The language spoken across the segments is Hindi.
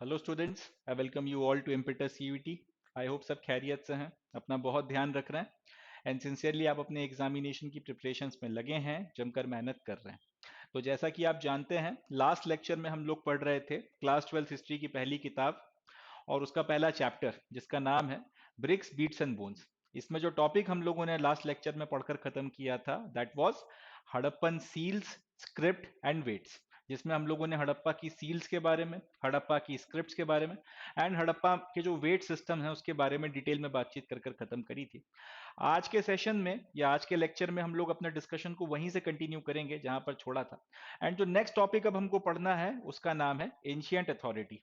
Hello students, I welcome you all to Impetus CUET. I hope सब खैरियत से हैं, अपना बहुत ध्यान रख रहे हैं एंड सिंसियरली आप अपने एग्जामिनेशन की प्रिपरेशंस में लगे हैं, जमकर मेहनत कर रहे हैं। तो जैसा कि आप जानते हैं, लास्ट लेक्चर में हम लोग पढ़ रहे थे क्लास 12 हिस्ट्री की पहली किताब और उसका पहला चैप्टर जिसका नाम है ब्रिक्स बीट्स एंड बोन्स। इसमें जो टॉपिक हम लोगों ने लास्ट लेक्चर में पढ़कर खत्म किया था that was Harappan seals, script and weights, जिसमें हम लोगों ने हड़प्पा की सील्स के बारे में, हड़प्पा की स्क्रिप्ट्स के बारे में एंड हड़प्पा के जो वेट सिस्टम है उसके बारे में डिटेल में बातचीत कर कर खत्म करी थी। आज के सेशन में या आज के लेक्चर में हम लोग अपने डिस्कशन को वहीं से कंटिन्यू करेंगे जहां पर छोड़ा था। एंड जो नेक्स्ट टॉपिक अब हमको पढ़ना है उसका नाम है एंशियंट अथॉरिटी।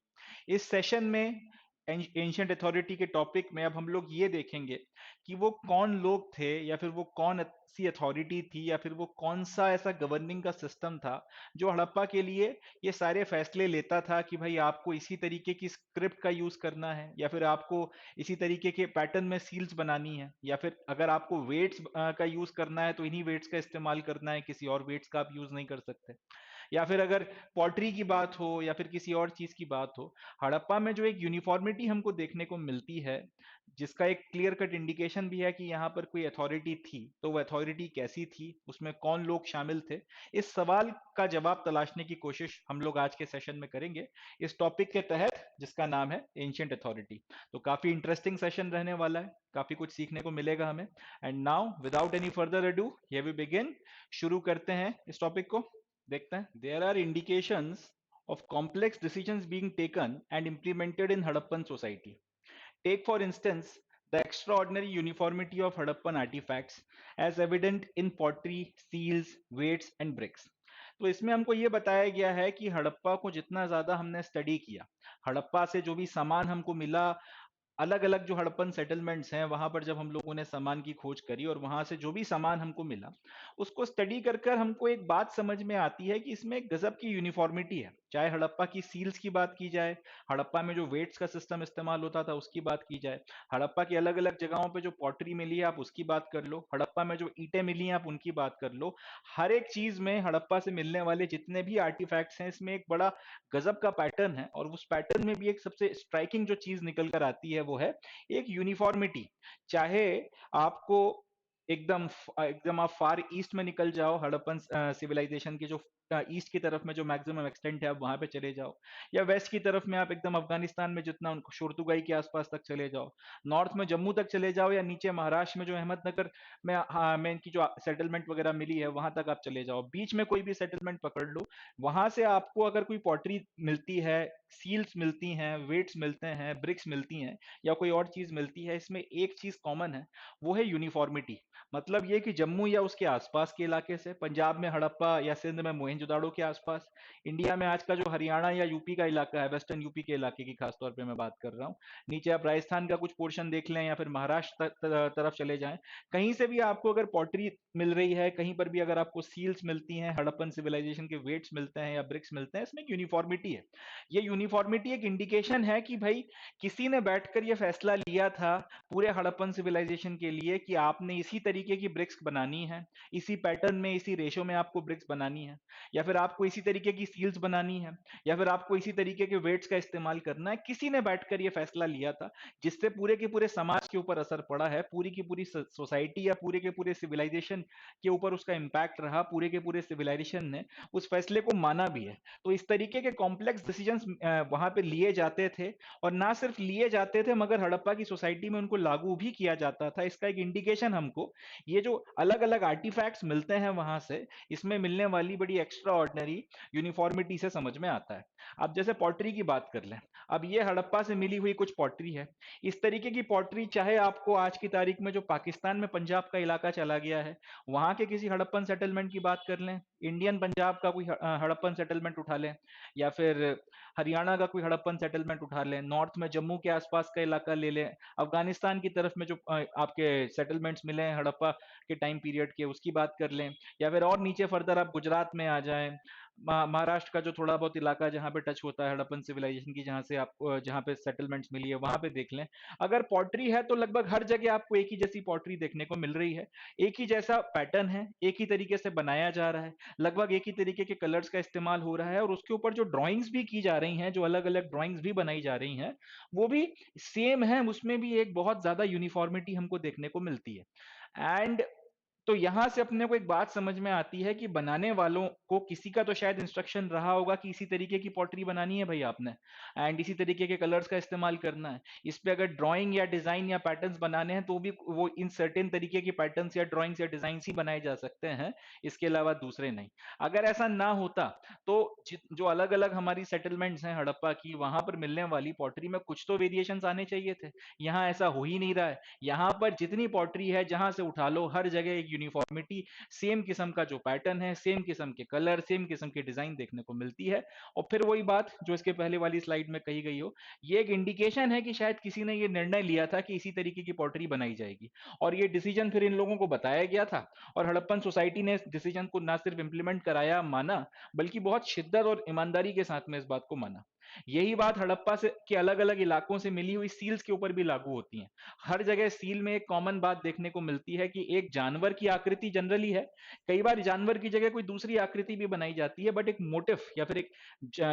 इस सेशन में एंशियंट अथॉरिटी के टॉपिक में अब हम लोग ये देखेंगे कि वो कौन लोग थे या फिर वो कौन सी अथॉरिटी थी या फिर वो कौन सा ऐसा गवर्निंग का सिस्टम था जो हड़प्पा के लिए ये सारे फैसले लेता था कि भाई आपको इसी तरीके की स्क्रिप्ट का यूज करना है या फिर आपको इसी तरीके के पैटर्न में सील्स बनानी है या फिर अगर आपको वेट्स का यूज करना है तो इन्हीं वेट्स का इस्तेमाल करना है, किसी और वेट्स का आप यूज नहीं कर सकते। या फिर अगर पॉटरी की बात हो या फिर किसी और चीज की बात हो, हड़प्पा में जो एक यूनिफॉर्मिटी हमको देखने को मिलती है जिसका एक क्लियर कट इंडिकेशन भी है कि यहाँ पर कोई अथॉरिटी थी, तो वो अथॉरिटी कैसी थी, उसमें कौन लोग शामिल थे, इस सवाल का जवाब तलाशने की कोशिश हम लोग आज के सेशन में करेंगे इस टॉपिक के तहत जिसका नाम है एंशियंट अथॉरिटी। तो काफी इंटरेस्टिंग सेशन रहने वाला है, काफी कुछ सीखने को मिलेगा हमें। And now without any further ado here we begin. शुरू करते हैं इस टॉपिक को, देखते हैं। There are indications of complex decisions being taken and implemented in Harappan society. Take, for instance, the extraordinary uniformity of Harappan artifacts as evident in pottery, seals, weights and bricks. तो इसमें हमको ये बताया गया है कि हड़प्पा को जितना ज्यादा हमने स्टडी किया, हड़प्पा से जो भी सामान हमको मिला, अलग अलग जो हड़प्पन सेटलमेंट्स हैं वहां पर जब हम लोगों ने सामान की खोज करी और वहां से जो भी सामान हमको मिला उसको स्टडी कर कर हमको एक बात समझ में आती है कि इसमें एक गजब की यूनिफॉर्मिटी है। चाहे हड़प्पा की सील्स की बात की जाए, हड़प्पा में जो वेट्स का सिस्टम इस्तेमाल होता था उसकी बात की जाए, हड़प्पा की अलग अलग जगहों पे जो पॉटरी मिली है आप उसकी बात कर लो, हड़प्पा में जो ईंटें मिली हैं आप उनकी बात कर लो। हर एक चीज में हड़प्पा से मिलने वाले जितने भी आर्टिफैक्ट्स हैं इसमें एक बड़ा गजब का पैटर्न है और उस पैटर्न में भी एक सबसे स्ट्राइकिंग जो चीज निकल कर आती है वो है एक यूनिफॉर्मिटी। चाहे आपको एकदम एकदम आप फार ईस्ट में निकल जाओ, हड़प्पन सिविलाइजेशन के जो ईस्ट की तरफ में जो मैक्सिमम एक्सटेंट है आप वहां पे चले जाओ, या वेस्ट की तरफ में आप एकदम अफगानिस्तान में जितना उनको शोरतुगाई के आसपास तक चले जाओ, नॉर्थ में जम्मू तक चले जाओ, या नीचे महाराष्ट्र में जो अहमदनगर में हाँ में इनकी जो सेटलमेंट वगैरह मिली है वहां तक आप चले जाओ, बीच में कोई भी सेटलमेंट पकड़ लो, वहां से आपको अगर कोई पॉटरी मिलती है, सील्स मिलती हैं, वेट्स मिलते हैं, ब्रिक्स मिलती हैं या कोई और चीज मिलती है, इसमें एक चीज कॉमन है, वो है यूनिफॉर्मिटी। मतलब ये कि जम्मू या उसके आसपास के इलाके से, पंजाब में हड़प्पा या सिंध में मोहनजोदाड़ो के आसपास, इंडिया में आज का जो हरियाणा या यूपी का इलाका है, वेस्टर्न यूपी के इलाके की खासतौर पे मैं बात कर रहा हूँ, नीचे आप राजस्थान का कुछ पोर्शन देख लें या फिर महाराष्ट्र तरफ चले जाएं, कहीं से भी आपको अगर पॉटरी मिल रही है, कहीं पर भी अगर आपको सील्स मिलती हैं, हड़प्पन सिविलाइजेशन के वेट्स मिलते हैं या ब्रिक्स मिलते हैं, इसमें यूनिफॉर्मिटी है। ये यूनिफॉर्मिटी एक इंडिकेशन है कि भाई किसी ने बैठकर ये फैसला लिया था पूरे हड़प्पन सिविलाइजेशन के लिए कि आपने इसी तरीके की ब्रिक्स बनानी है, इसी पैटर्न में, इसी रेशो में आपको ब्रिक्स बनानी है, या फिर आपको इसी तरीके की सील्स बनानी है, या फिर आपको इसी तरीके के वेट्स का इस्तेमाल करना है। किसी ने बैठकर ये फैसला लिया था जिससे पूरे के पूरे समाज के ऊपर असर पड़ा है, पूरी की पूरी सोसाइटी या पूरे के पूरे सिविलाइजेशन के ऊपर उसका इंपैक्ट रहा, पूरे के पूरे सिविलाइजेशन ने उस फैसले को माना भी है। तो इस तरीके के कॉम्प्लेक्स डिसीजंस वहां पे लिए जाते थे, और ना सिर्फ लिए जाते थे मगर हड़प्पा की सोसाइटी में उनको लागू भी किया जाता था। इसका एक इंडिकेशन हमको ये जो अलग अलग आर्टिफैक्ट्स मिलते हैं वहां से, इसमें मिलने वाली बड़ी एक्स्ट्रा ऑर्डिनरी यूनिफॉर्मिटी से समझ में आता है। अब जैसे पॉटरी की बात कर लें, अब ये हड़प्पा से मिली हुई कुछ पॉटरी है। इस तरीके की पॉटरी चाहे आपको आज की तारीख में जो पाकिस्तान में पंजाब का इलाका चला गया है वहां के किसी हड़प्पन सेटलमेंट की बात कर लें, इंडियन पंजाब का कोई हड़प्पन सेटलमेंट उठा लें, या फिर हरियाणा का कोई हड़प्पन सेटलमेंट उठा लें, नॉर्थ में जम्मू के आसपास का इलाका ले लें, अफगानिस्तान की तरफ में जो आपके सेटलमेंट्स मिले हैं हड़प्पा के टाइम पीरियड के उसकी बात कर लें, या फिर और नीचे फर्दर आप गुजरात में आ जाएं, महाराष्ट्र का जो थोड़ा बहुत इलाका जहाँ पे टच होता है हड़प्पन सिविलाइजेशन की, जहाँ से आप जहाँ पे सेटलमेंट्स मिली है वहां पे देख लें। अगर पॉटरी है तो लगभग हर जगह आपको एक ही जैसी पॉटरी देखने को मिल रही है, एक ही जैसा पैटर्न है, एक ही तरीके से बनाया जा रहा है, लगभग एक ही तरीके के कलर्स का इस्तेमाल हो रहा है, और उसके ऊपर जो ड्राइंग्स भी की जा रही हैं, जो अलग अलग ड्राइंग्स भी बनाई जा रही हैं, वो भी सेम है, उसमें भी एक बहुत ज्यादा यूनिफॉर्मिटी हमको देखने को मिलती है। एंड तो यहां से अपने को एक बात समझ में आती है कि बनाने वालों को किसी का तो शायद इंस्ट्रक्शन रहा होगा कि इसी तरीके की पॉटरी बनानी है भाई आपने, एंड इसी तरीके के कलर्स का इस्तेमाल करना है। इस पे अगर ड्राइंग या डिजाइन या पैटर्न्स बनाने हैं तो भी वो इन सर्टेन तरीके के पैटर्न्स या ड्राइंग्स या डिजाइन ही बनाए जा सकते हैं, इसके अलावा दूसरे नहीं। अगर ऐसा ना होता तो जो अलग अलग हमारी सेटलमेंट्स हैं हड़प्पा की, वहां पर मिलने वाली पॉटरी में कुछ तो वेरिएशंस आने चाहिए थे। यहाँ ऐसा हो ही नहीं रहा है। यहाँ पर जितनी पॉटरी है जहां से उठा लो, हर जगह एक यूनिफॉर्मिटी, सेम किस्म का जो पैटर्न है, सेम किस्म के कलर, सेम किस्म की डिजाइन देखने को मिलती है। और फिर वही बात जो इसके पहले वाली स्लाइड में कही गई हो, ये एक इंडिकेशन है कि शायद किसी ने ये निर्णय लिया था कि इसी तरीके की पॉटरी बनाई जाएगी, और ये डिसीजन फिर इन लोगों को बताया गया था, और हड़प्पन सोसाइटी ने इस डिसीजन को ना सिर्फ इंप्लीमेंट कराया, माना, बल्कि बहुत शिद्दत और ईमानदारी के साथ में इस बात को माना। यही बात हड़प्पा से के अलग अलग इलाकों से मिली हुई सील्स के ऊपर भी लागू होती है। हर जगह सील में एक कॉमन बात देखने को मिलती है कि एक जानवर की आकृति जनरली है, कई बार जानवर की जगह कोई दूसरी आकृति भी बनाई जाती है, बट एक मोटिव या फिर एक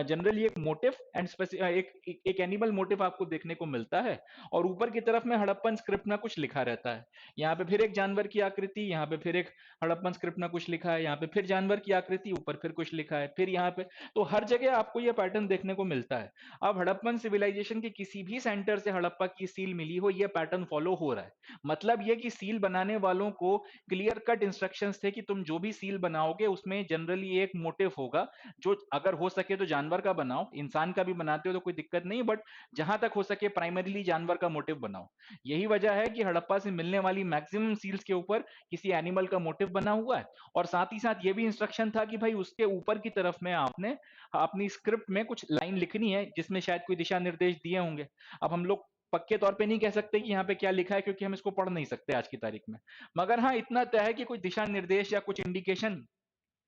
जनरली एक मोटिव एंड एक एनिमल मोटिव आपको देखने को मिलता है, और ऊपर की तरफ में हड़प्पन स्क्रिप्ट में कुछ लिखा रहता है। यहाँ पे फिर एक जानवर की आकृति, यहाँ पे फिर एक हड़प्पन स्क्रिप्ट में कुछ लिखा है, यहाँ पे फिर जानवर की आकृति, ऊपर फिर कुछ लिखा है, फिर यहाँ पे, तो हर जगह आपको यह पैटर्न देखने को मिलता है। अब हड़प्पन सिविलाइजेशन के किसी भी सेंटर से हड़प्पा की सील मिली हो, यह पैटर्न फॉलो हो रहा है। मतलब यह कि सील बनाने वालों को क्लियर कट इंस्ट्रक्शंस थे कि तुम जो भी सील बनाओगे उसमें जनरली एक मोटिव होगा, जो अगर हो सके तो जानवर का बनाओ, इंसान का भी बनाते हो तो कोई दिक्कत नहीं, बट जहां तक हो सके प्राइमरीली जानवर का मोटिव बनाओ। यही वजह है कि हड़प्पा से मिलने वाली मैक्सिमम सील्स के ऊपर किसी एनिमल का मोटिव बना हुआ है, और साथ ही साथ ये भी इंस्ट्रक्शन था कि भाई उसके ऊपर की तरफ में आपने अपनी स्क्रिप्ट में कुछ लाइन लिखनी है जिसमें शायद कोई दिशा निर्देश दिए होंगे। अब हम लोग पक्के तौर पे नहीं कह सकते कि यहाँ पे क्या लिखा है, क्योंकि हम इसको पढ़ नहीं सकते आज की तारीख में, मगर हाँ इतना तय है कि कुछ दिशा निर्देश या कुछ इंडिकेशन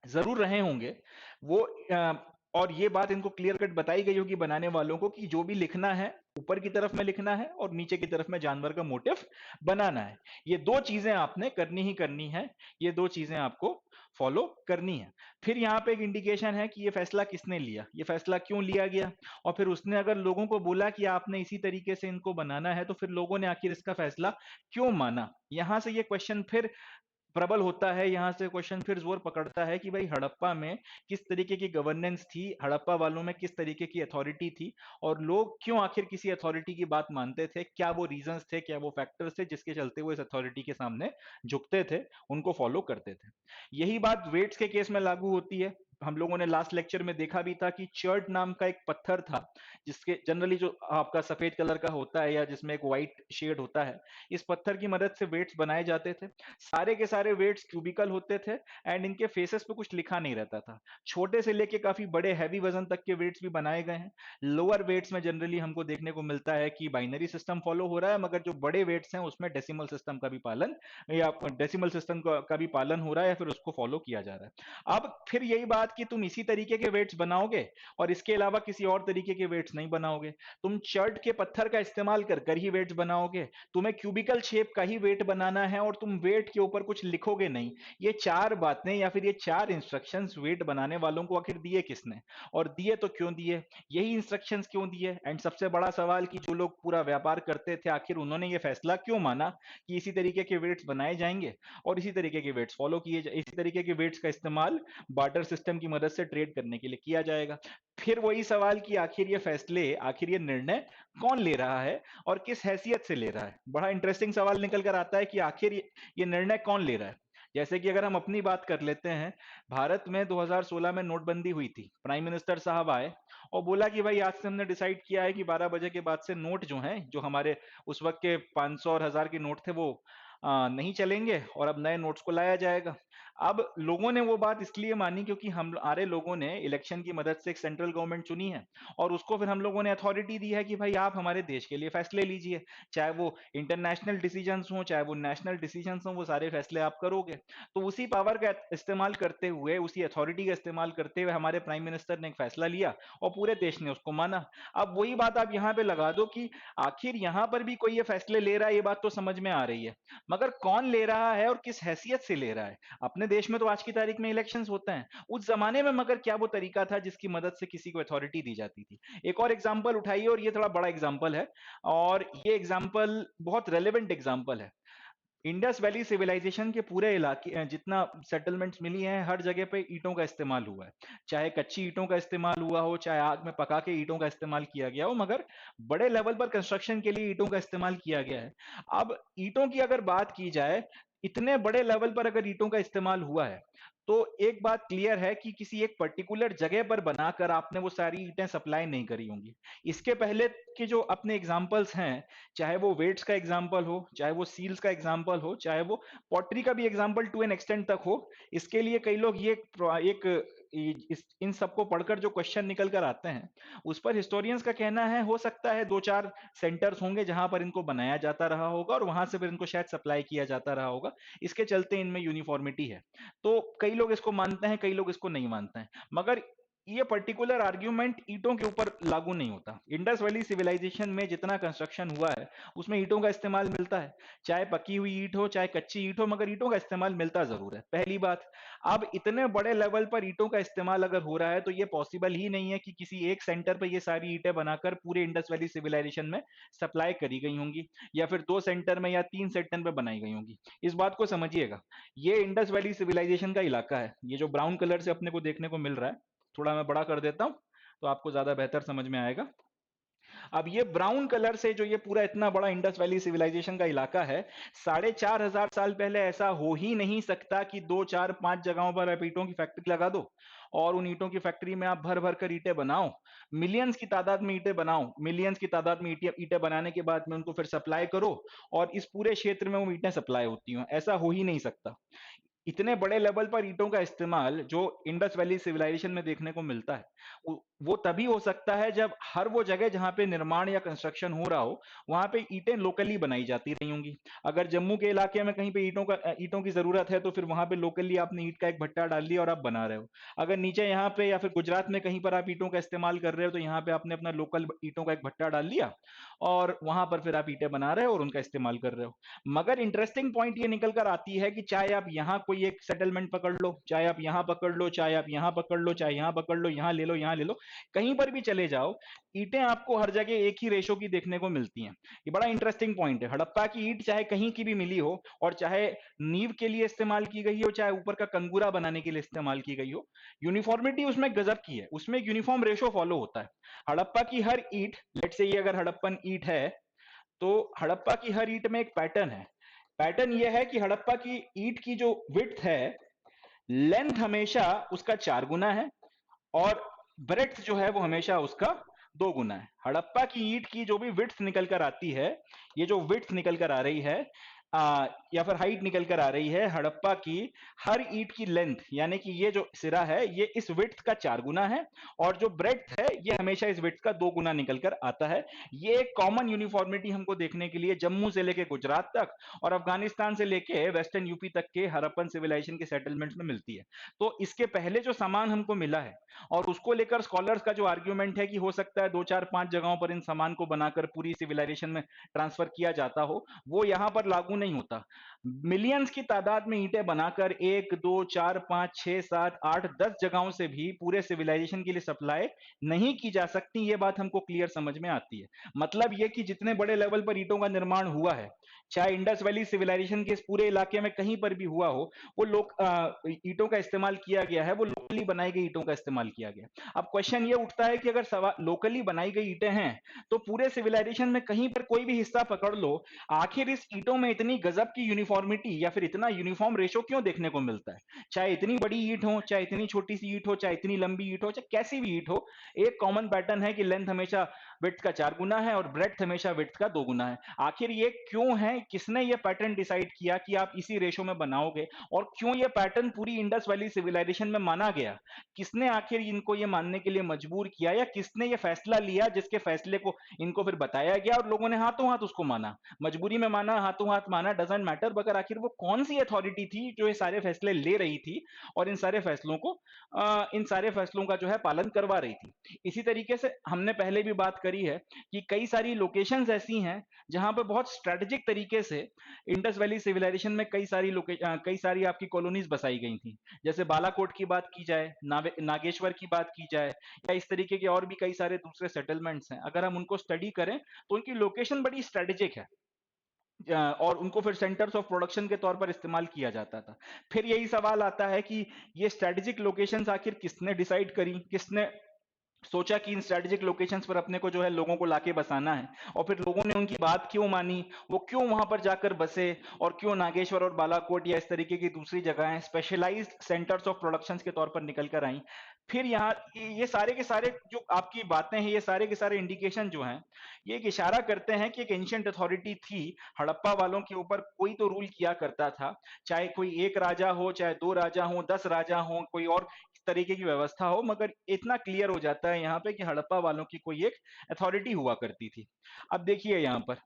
जरूर रहे होंगे। वो और ये बात इनको क्लियर कट बताई गई होगी बनाने वालों को कि जो भी लिखना है ऊपर की तरफ में लिखना है, और नीचे की तरफ में जानवर का मोटिव बनाना है। ये दो चीजें आपने करनी ही करनी है, ये दो चीजें आपको फॉलो करनी है। फिर यहाँ पे एक इंडिकेशन है कि ये फैसला किसने लिया, ये फैसला क्यों लिया गया, और फिर उसने अगर लोगों को बोला कि आपने इसी तरीके से इनको बनाना है, तो फिर लोगों ने आखिर इसका फैसला क्यों माना। यहां से ये क्वेश्चन फिर प्रबल होता है, यहां से क्वेश्चन फिर जोर पकड़ता है कि भाई हड़प्पा में किस तरीके की गवर्नेंस थी, हड़प्पा वालों में किस तरीके की अथॉरिटी थी, और लोग क्यों आखिर किसी अथॉरिटी की बात मानते थे, क्या वो रीजंस थे, क्या वो फैक्टर्स थे जिसके चलते वो इस अथॉरिटी के सामने झुकते थे, उनको फॉलो करते थे। यही बात वेट्स के केस में लागू होती है। हम लोगों ने लास्ट लेक्चर में देखा भी था कि चर्ट नाम का एक पत्थर था, जिसके जनरली जो आपका सफेद कलर का होता है या जिसमें एक व्हाइट शेड होता है, इस पत्थर की मदद से वेट्स बनाए जाते थे। सारे के सारे वेट्स क्यूबिकल होते थे, एंड इनके फेसेस पे कुछ लिखा नहीं रहता था। छोटे से लेके काफी बड़े हैवी वजन तक के वेट्स भी बनाए गए हैं। लोअर वेट्स में जनरली हमको देखने को मिलता है कि बाइनरी सिस्टम फॉलो हो रहा है, मगर जो बड़े वेट्स हैं उसमें डेसिमल सिस्टम का भी पालन, या डेसिमल सिस्टम का भी पालन हो रहा है, या फिर उसको फॉलो किया जा रहा है। अब फिर यही बात कि तुम इसी तरीके के वेट्स बनाओगे और इसके अलावा किसी और तरीके के वेट्स नहीं बनाओगे, तुम चर्ट के पत्थर का इस्तेमाल कर ही वेट्स बनाओगे, तुम्हें क्यूबिकल शेप का ही वेट बनाना है, और तुम वेट के ऊपर कुछ लिखोगे नहीं। ये चार बातें या फिर ये चार इंस्ट्रक्शंस वेट बनाने वालों को आखिर दिए किसने, और दिए तो क्यों दिए, यही इंस्ट्रक्शंस क्यों दिए, एंड सबसे बड़ा सवाल कि जो लोग पूरा व्यापार करते थे आखिर उन्होंने ये फैसला क्यों माना कि इसी तरीके के वेट्स बनाए जाएंगे और इसी तरीके के वेट्स फॉलो किए जाए, इसी तरीके के वेट्स का इस्तेमाल बार्टर सिस्टम की मदद से ट्रेड करने के लिए किया जाएगा। फिर वही सवाल कि आखिर ये फैसले, आखिर ये निर्णय कौन ले रहा है और किस हैसियत से ले रहा है। बड़ा इंटरेस्टिंग सवाल निकल कर आता है कि आखिर ये निर्णय कौन ले रहा है। जैसे कि अगर हम अपनी बात कर लेते हैं, भारत में 2016 में नोटबंदी हुई थी, प्राइम मिनिस्टर साहब आए और बोला कि भाई आज से हमने डिसाइड किया है कि 12 बजे के बाद से नोट जो हैं, जो हमारे उस वक्त के 500 और 1000 के नोट थे, वो नहीं चलेंगे और अब नए नोट्स को लाया जाएगा। अब लोगों ने वो बात इसलिए मानी क्योंकि हम हमारे लोगों ने इलेक्शन की मदद से एक सेंट्रल गवर्नमेंट चुनी है, और उसको फिर हम लोगों ने अथॉरिटी दी है कि भाई आप हमारे देश के लिए फैसले लीजिए, चाहे वो इंटरनेशनल डिसीजंस हो चाहे वो नेशनल डिसीजंस हो, वो सारे फैसले आप करोगे। तो उसी पावर का इस्तेमाल करते हुए, उसी अथॉरिटी का इस्तेमाल करते हुए हमारे प्राइम मिनिस्टर ने एक फैसला लिया और पूरे देश ने उसको माना। अब वही बात आप यहाँ पे लगा दो कि आखिर यहाँ पर भी कोई ये फैसले ले रहा है, ये बात तो समझ में आ रही है, मगर कौन ले रहा है और किस हैसियत से ले रहा है। अपने देश में तो आज की तारीख में इलेक्शंस होते हैं, उस जमाने में मगर क्या वो तरीका था जिसकी मदद से किसी को अथॉरिटी दी जाती थी। एक और एग्जांपल उठाइए, और ये थोड़ा बड़ा एग्जांपल है, और ये एग्जांपल बहुत रेलेवेंट एग्जांपल है। इंडस वैली सिविलाइजेशन के पूरे इलाके जितना सेटलमेंट्स मिली हैं, हर जगह पे ईंटों का इस्तेमाल हुआ है। चाहे कच्ची ईंटों का इस्तेमाल हुआ हो, चाहे आग में पका के ईंटों का इस्तेमाल किया गया हो, मगर बड़े लेवल पर कंस्ट्रक्शन के लिए ईंटों का इस्तेमाल किया गया है। अब ईंटों की अगर बात की जाए, इतने बड़े लेवल पर अगर ईंटों का इस्तेमाल हुआ है, तो एक बात क्लियर है कि किसी एक पर्टिकुलर जगह पर बनाकर आपने वो सारी ईंटें सप्लाई नहीं करी होंगी। इसके पहले के जो अपने एग्जांपल्स हैं, चाहे वो वेट्स का एग्जांपल हो, चाहे वो सील्स का एग्जांपल हो, चाहे वो पॉटरी का भी एग्जांपल टू एन एक्सटेंट तक हो, इसके लिए कई लोग ये इन सबको पढ़कर जो क्वेश्चन निकल कर आते हैं, उस पर हिस्टोरियंस का कहना है हो सकता है दो चार सेंटर्स होंगे जहां पर इनको बनाया जाता रहा होगा और वहां से फिर इनको शायद सप्लाई किया जाता रहा होगा, इसके चलते इनमें यूनिफॉर्मिटी है। तो कई लोग इसको मानते हैं, कई लोग इसको नहीं मानते हैं, मगर ये पर्टिकुलर आर्ग्यूमेंट ईंटों के ऊपर लागू नहीं होता। इंडस वैली सिविलाइजेशन में जितना कंस्ट्रक्शन हुआ है, उसमें ईंटों का इस्तेमाल मिलता है, चाहे पकी हुई ईंट हो चाहे कच्ची ईंट हो, मगर ईंटों का इस्तेमाल मिलता जरूर है, पहली बात। अब इतने बड़े लेवल पर ईंटों का इस्तेमाल अगर हो रहा है, तो ये पॉसिबल ही नहीं है कि किसी एक सेंटर पर ये सारी ईंटें बनाकर पूरे इंडस वैली सिविलाइजेशन में सप्लाई करी गई होंगी, या फिर दो सेंटर में या तीन सेंटर में बनाई गई होंगी। इस बात को समझिएगा, ये इंडस वैली सिविलाइजेशन का इलाका है, ये जो ब्राउन कलर से अपने को देखने को मिल रहा है, थोड़ा मैं बड़ा कर देता हूं तो आपको ज्यादा बेहतर समझ में आएगा। अब ये ब्राउन कलर से जो ये पूरा इतना बड़ा इंडस वैली सिविलाइजेशन का इलाका है, 4,500 साल पहले ऐसा हो ही नहीं सकता कि दो चार पांच जगहों पर आप ईंटों की फैक्ट्री लगा दो और उन ईंटों की फैक्ट्री में आप भर भर कर ईंटें बनाओ, मिलियंस की तादाद में ईंटें बनाओ, मिलियंस की तादाद में ईंटें ईंटें बनाने के बाद में उनको फिर सप्लाई करो और इस पूरे क्षेत्र में वो ईंटें सप्लाई होती हो, ऐसा हो ही नहीं सकता। इतने बड़े लेवल पर ईंटों का इस्तेमाल जो इंडस वैली सिविलाइजेशन में देखने को मिलता है, वो तभी हो सकता है जब हर वो जगह जहां पे निर्माण या कंस्ट्रक्शन हो रहा हो, वहां पे ईंटें लोकली बनाई जाती रही होंगी। अगर जम्मू के इलाके में कहीं पे ईंटों की जरूरत है, तो फिर वहां पे लोकली आपने ईंट का एक भट्टा डाल दिया और आप बना रहे हो। अगर नीचे यहाँ पे या फिर गुजरात में कहीं पर आप ईंटों का इस्तेमाल कर रहे हो, तो यहाँ पे आपने अपना लोकल ईंटों का एक भट्टा डाल लिया और वहां पर फिर आप ईंटें बना रहे हो और उनका इस्तेमाल कर रहे हो। मगर इंटरेस्टिंग पॉइंट ये निकल कर आती है कि चाहे आप यहाँ कोई एक सेटलमेंट पकड़ लो, चाहे आप यहाँ पकड़ लो, चाहे आप यहाँ पकड़ लो, चाहे यहाँ पकड़ लो, यहाँ ले लो, यहाँ ले लो, कहीं पर भी चले जाओ, ईंटें आपको हर जगह एक ही रेशो की देखने को मिलती हैं। ये बड़ा इंटरेस्टिंग पॉइंट है। हड़प्पा की ईंट चाहे कहीं की भी मिली हो और चाहे नींव के लिए इस्तेमाल की गई हो, चाहे ऊपर का कंगूरा बनाने के लिए इस्तेमाल की गई हो, यूनिफॉर्मिटी उसमें गजब की है, उसमें एक यूनिफॉर्म रेशो फॉलो होता है। हड़प्पा की हर ईंट, लेट से ये अगर हड़प्पन ईंट है, तो हड़प्पा की हर ईंट में एक पैटर्न है। पैटर्न यह है कि हड़प्पा की ईंट की जो विड्थ है, लेंथ हमेशा उसका 4 गुना है और ब्रेड्थ जो है वो हमेशा उसका 2 गुना है। हड़प्पा की ईंट की जो भी विड्थ निकल कर आती है, ये जो विड्थ निकल कर आ रही है, या फिर हाइट निकल कर आ रही है, हड़प्पा की हर ईंट की लेंथ, यानी कि ये जो सिरा है ये इस विड्थ का 4 गुना है और जो ब्रेड्थ है ये हमेशा इस विड्थ का 2 गुना निकल कर आता है। ये एक कॉमन यूनिफॉर्मिटी हमको देखने के लिए जम्मू से लेके गुजरात तक और अफगानिस्तान से लेके वेस्टर्न यूपी तक के हड़प्पन सिविलाइजेशन के सेटलमेंट्स में मिलती है। तो इसके पहले जो सामान हमको मिला है और उसको लेकर स्कॉलर्स का जो आर्ग्यूमेंट है कि हो सकता है दो चार पांच जगहों पर इन सामान को बनाकर पूरी सिविलाइजेशन में ट्रांसफर किया जाता हो, वो यहां पर लागू नहीं होता। मिलियंस की तादाद में ईंटें बनाकर एक दो चार पांच छह सात आठ 10 जगहों से भी पूरे सिविलाइजेशन के लिए सप्लाई नहीं की जा सकती, ये बात हमको क्लियर समझ में आती है। मतलब ये कि जितने बड़े लेवल पर ईंटों का निर्माण हुआ है, चाहे इंडस वैली सिविलाइजेशन के इस पूरे इलाके में कहीं पर भी हुआ हो, वो लोग ईंटों का इस्तेमाल किया गया है, वो लोकली बनाई गई ईंटों का इस्तेमाल किया गया। अब क्वेश्चन ये उठता है कि अगर लोकली बनाई गई ईंटें हैं, तो पूरे सिविलाइजेशन में कहीं पर कोई भी हिस्सा पकड़ लो, आखिर इस ईंटों में इतनी गजब की यूनिफॉर्मिटी या फिर इतना यूनिफॉर्म रेशो क्यों देखने को मिलता है? चाहे इतनी बड़ी ईंट हो, चाहे इतनी छोटी सी ईंट हो, चाहे इतनी लंबी ईंट हो, चाहे कैसी भी ईंट हो, एक कॉमन पैटर्न है कि लेंथ हमेशा विड्थ का 4 गुना है और ब्रेड्थ हमेशा विड्थ का 2 गुना है। आखिर ये क्यों है? किसने ये पैटर्न डिसाइड किया कि आप इसी रेशो में बनाओगे? और क्यों ये पैटर्न पूरी इंडस वैली सिविलाइजेशन में माना गया? किसने आखिर इनको ये मानने के लिए मजबूर किया, या किसने ये फैसला लिया जिसके फैसले को इनको फिर बताया गया और लोगों ने हाथों हाथ उसको माना? मजबूरी में माना, हाथों हाथ माना, डजंट मैटर, मगर आखिर वो कौन सी अथॉरिटी थी जो ये सारे फैसले ले रही थी और इन सारे फैसलों का जो है पालन करवा रही थी? इसी तरीके से हमने पहले भी बात करी है कि कई सारी लोकेशंस ऐसी हैं जहां पे बहुत स्ट्रेटेजिक तरीके से इंडस वैली सिविलाइजेशन में कई सारी आपकी कॉलोनीज बसाई गई थी। जैसे बालाकोट की बात की जाए, नागेश्वर की बात की जाए, या इस तरीके के और भी कई सारे दूसरे सेटलमेंट्स हैं। अगर हम उनको स्टडी करें तो उनकी लोकेशन बड़ी स्ट्रेटेजिक है, और उनको फिर सेंटर्स ऑफ प्रोडक्शन के तौर पर इस्तेमाल किया जाता था। फिर यही सवाल आता है कि ये स्ट्रेटेजिक लोकेशंस आखिर किसने डिसाइड करी, किसने सोचा कि इन स्ट्रेटेजिक लोकेशंस पर अपने को जो है लोगों को लाके बसाना है, और फिर लोगों ने उनकी बात क्यों मानी, वो क्यों वहां पर जाकर बसे, और क्यों नागेश्वर और बालाकोट या इस तरीके की दूसरी जगहें स्पेशलाइज्ड सेंटर्स ऑफ प्रोडक्शंस के तौर पर निकल कर आई। फिर यहाँ ये सारे के सारे जो आपकी बातें हैं, ये सारे के सारे इंडिकेशन जो हैं, ये एक इशारा करते हैं कि एक एंशिएंट अथॉरिटी थी हड़प्पा वालों के ऊपर। कोई तो रूल किया करता था, चाहे कोई एक राजा हो, चाहे 2 राजा हो, 10 राजा हो, कोई और इस तरीके की व्यवस्था हो, मगर इतना क्लियर हो जाता है यहाँ पे कि हड़प्पा वालों की कोई एक अथॉरिटी हुआ करती थी। अब देखिए यहाँ पर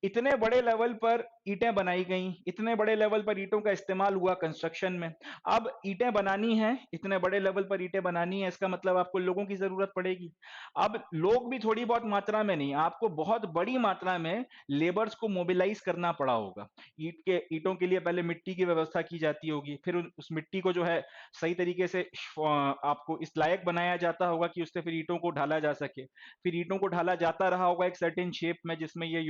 इतने बड़े लेवल पर ईंटें बनाई गई, इतने बड़े लेवल पर ईंटों का इस्तेमाल हुआ कंस्ट्रक्शन में। अब ईंटें बनानी है, इतने बड़े लेवल पर ईंटें बनानी है, इसका मतलब आपको लोगों की जरूरत पड़ेगी। अब लोग भी थोड़ी बहुत मात्रा में नहीं, आपको बहुत बड़ी मात्रा में लेबर्स को मोबिलाइज करना पड़ा होगा। ईंटों के लिए पहले मिट्टी की व्यवस्था की जाती होगी, फिर उस मिट्टी को जो है सही तरीके से आपको इस लायक बनाया जाता होगा कि उससे फिर ईंटों को ढाला जा सके। फिर ईंटों को ढाला जाता रहा होगा एक सर्टेन शेप में, जिसमें ये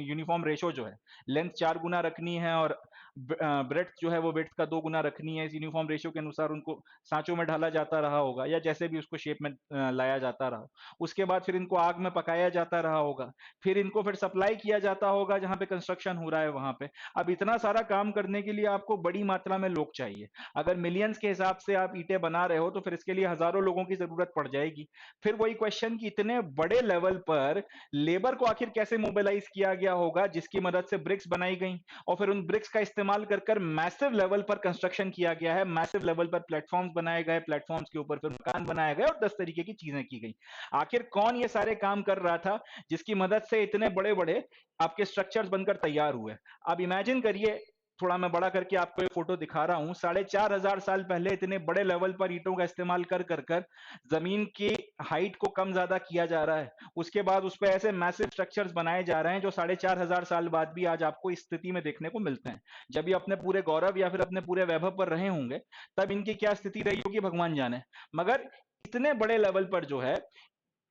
यूनिफॉर्म रेशो जो है, लेंथ 4 गुना रखनी है और ब्रेड्थ जो है वो विड्थ का 2 गुना रखनी है। इस यूनिफॉर्म रेशो के अनुसार उनको सांचों में ढाला जाता रहा होगा, या जैसे भी उसको शेप में लाया जाता रहा। उसके बाद फिर इनको आग में पकाया जाता रहा होगा, फिर इनको फिर सप्लाई किया जाता होगा जहां पे कंस्ट्रक्शन हो रहा है वहां पे। अब इतना सारा काम करने के लिए आपको बड़ी मात्रा में लोग चाहिए। अगर मिलियंस के हिसाब से आप ईंटें बना रहे हो तो फिर इसके लिए हजारों लोगों की जरूरत पड़ जाएगी। फिर वही क्वेश्चन कि इतने बड़े लेवल पर लेबर को आखिर कैसे मोबिलाइज किया गया होगा, जिसकी मदद से ब्रिक्स बनाई गई, और फिर उन ब्रिक्स का इस्तेमाल कर कर मैसिव लेवल पर कंस्ट्रक्शन किया गया है, मैसिव लेवल पर प्लेटफॉर्म्स बनाए गए, प्लेटफॉर्म्स के ऊपर फिर मकान बनाए गए और 10 तरीके की चीजें की गई। आखिर कौन ये सारे काम कर रहा था जिसकी मदद से इतने बड़े बड़े आपके स्ट्रक्चर्स बनकर तैयार हुए? अब इमेजिन करिए, थोड़ा मैं बड़ा करके आपको एक फोटो दिखा रहा हूं, 4,500 साल पहले इतने बड़े लेवल पर ईंटों का इस्तेमाल कर कर कर जमीन की हाइट को कम ज्यादा किया जा रहा है। उसके बाद उस पर ऐसे मैसिव स्ट्रक्चर्स बनाए जा रहे हैं जो 4,500 साल बाद भी आज आपको इस स्थिति में देखने को मिलते हैं। जब ये अपने पूरे गौरव या फिर अपने पूरे वैभव पर रहे होंगे, तब इनकी क्या स्थिति रही होगी भगवान जाने। मगर इतने बड़े लेवल पर जो है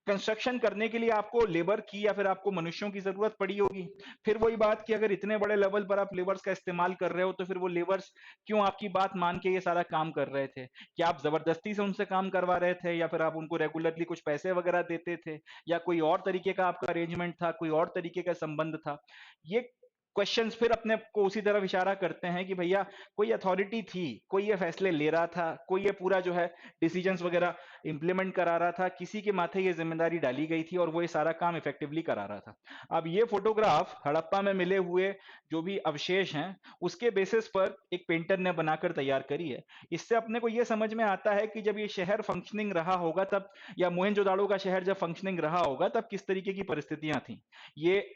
कंस्ट्रक्शन करने के लिए आपको लेबर की या फिर आपको मनुष्यों की जरूरत पड़ी होगी। फिर वही बात कि अगर इतने बड़े लेवल पर आप लेबर्स का इस्तेमाल कर रहे हो, तो फिर वो लेबर्स क्यों आपकी बात मान के ये सारा काम कर रहे थे? क्या आप जबरदस्ती से उनसे काम करवा रहे थे, या फिर आप उनको रेगुलरली कुछ पैसे वगैरह देते थे, या कोई और तरीके का आपका अरेंजमेंट था, कोई और तरीके का संबंध था? ये क्वेश्चंस फिर अपने को उसी तरफ इशारा करते हैं कि भैया कोई अथॉरिटी थी, कोई ये फैसले ले रहा था, कोई ये पूरा जो है डिसीजंस वगैरह इंप्लीमेंट करा रहा था, किसी के माथे ये जिम्मेदारी डाली गई थी और वो ये सारा काम इफेक्टिवली करा रहा था। अब ये फोटोग्राफ हड़प्पा में मिले हुए जो भी अवशेष हैं, उसके बेसिस पर एक पेंटर ने बनाकर तैयार करी है। इससे अपने को ये समझ में आता है कि जब ये शहर फंक्शनिंग रहा होगा तब, या मोहनजोदाड़ो का शहर जब फंक्शनिंग रहा होगा तब किस तरीके की परिस्थितियां थी। ये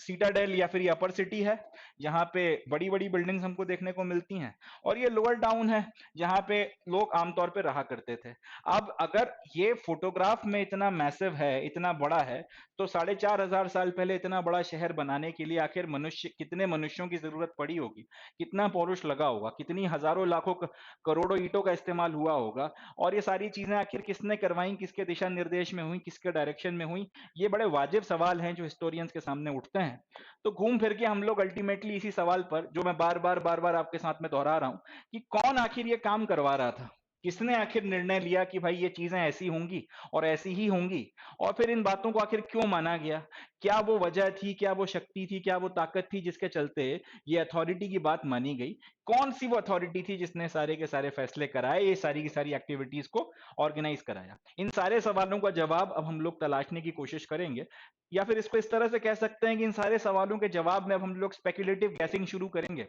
सीटाडेल या फिर अपर सिटी है, जहाँ पे बड़ी बड़ी बिल्डिंग्स हमको देखने को मिलती हैं, और ये लोअर टाउन है जहाँ पे लोग आमतौर पे रहा करते थे। अब अगर ये फोटोग्राफ में इतना मैसिव है, इतना बड़ा है, तो 4,500 साल पहले इतना बड़ा शहर बनाने के लिए आखिर कितने मनुष्यों की जरूरत पड़ी होगी, कितना पौरुष लगा होगा, कितनी हजारों लाखों करोड़ों ईंटों का इस्तेमाल हुआ होगा, और ये सारी चीजें आखिर किसने करवाई, किसके दिशा निर्देश में हुई, किसके डायरेक्शन में हुई? ये बड़े वाजिब सवाल हैं जो हिस्टोरियंस के सामने उठते हैं। तो घूम फिर के हम लोग अल्टीमेटली इसी सवाल पर, जो मैं बार बार आपके साथ में दोहरा रहा हूं, कि कौन आखिर ये काम करवा रहा था, किसने आखिर निर्णय लिया कि भाई ये चीजें ऐसी होंगी और ऐसी ही होंगी, और फिर इन बातों को आखिर क्यों माना गया? क्या वो वजह थी, क्या वो शक्ति थी, क्या वो ताकत थी जिसके चलते ये अथॉरिटी की बात मानी गई? कौन सी वो अथॉरिटी थी जिसने सारे के सारे फैसले कराए, ये सारी की सारी एक्टिविटीज को ऑर्गेनाइज कराया? इन सारे सवालों का जवाब अब हम लोग तलाशने की कोशिश करेंगे, या फिर इसको इस तरह से कह सकते हैं कि इन सारे सवालों के जवाब में अब हम लोग स्पेक्युलेटिव गैसिंग शुरू करेंगे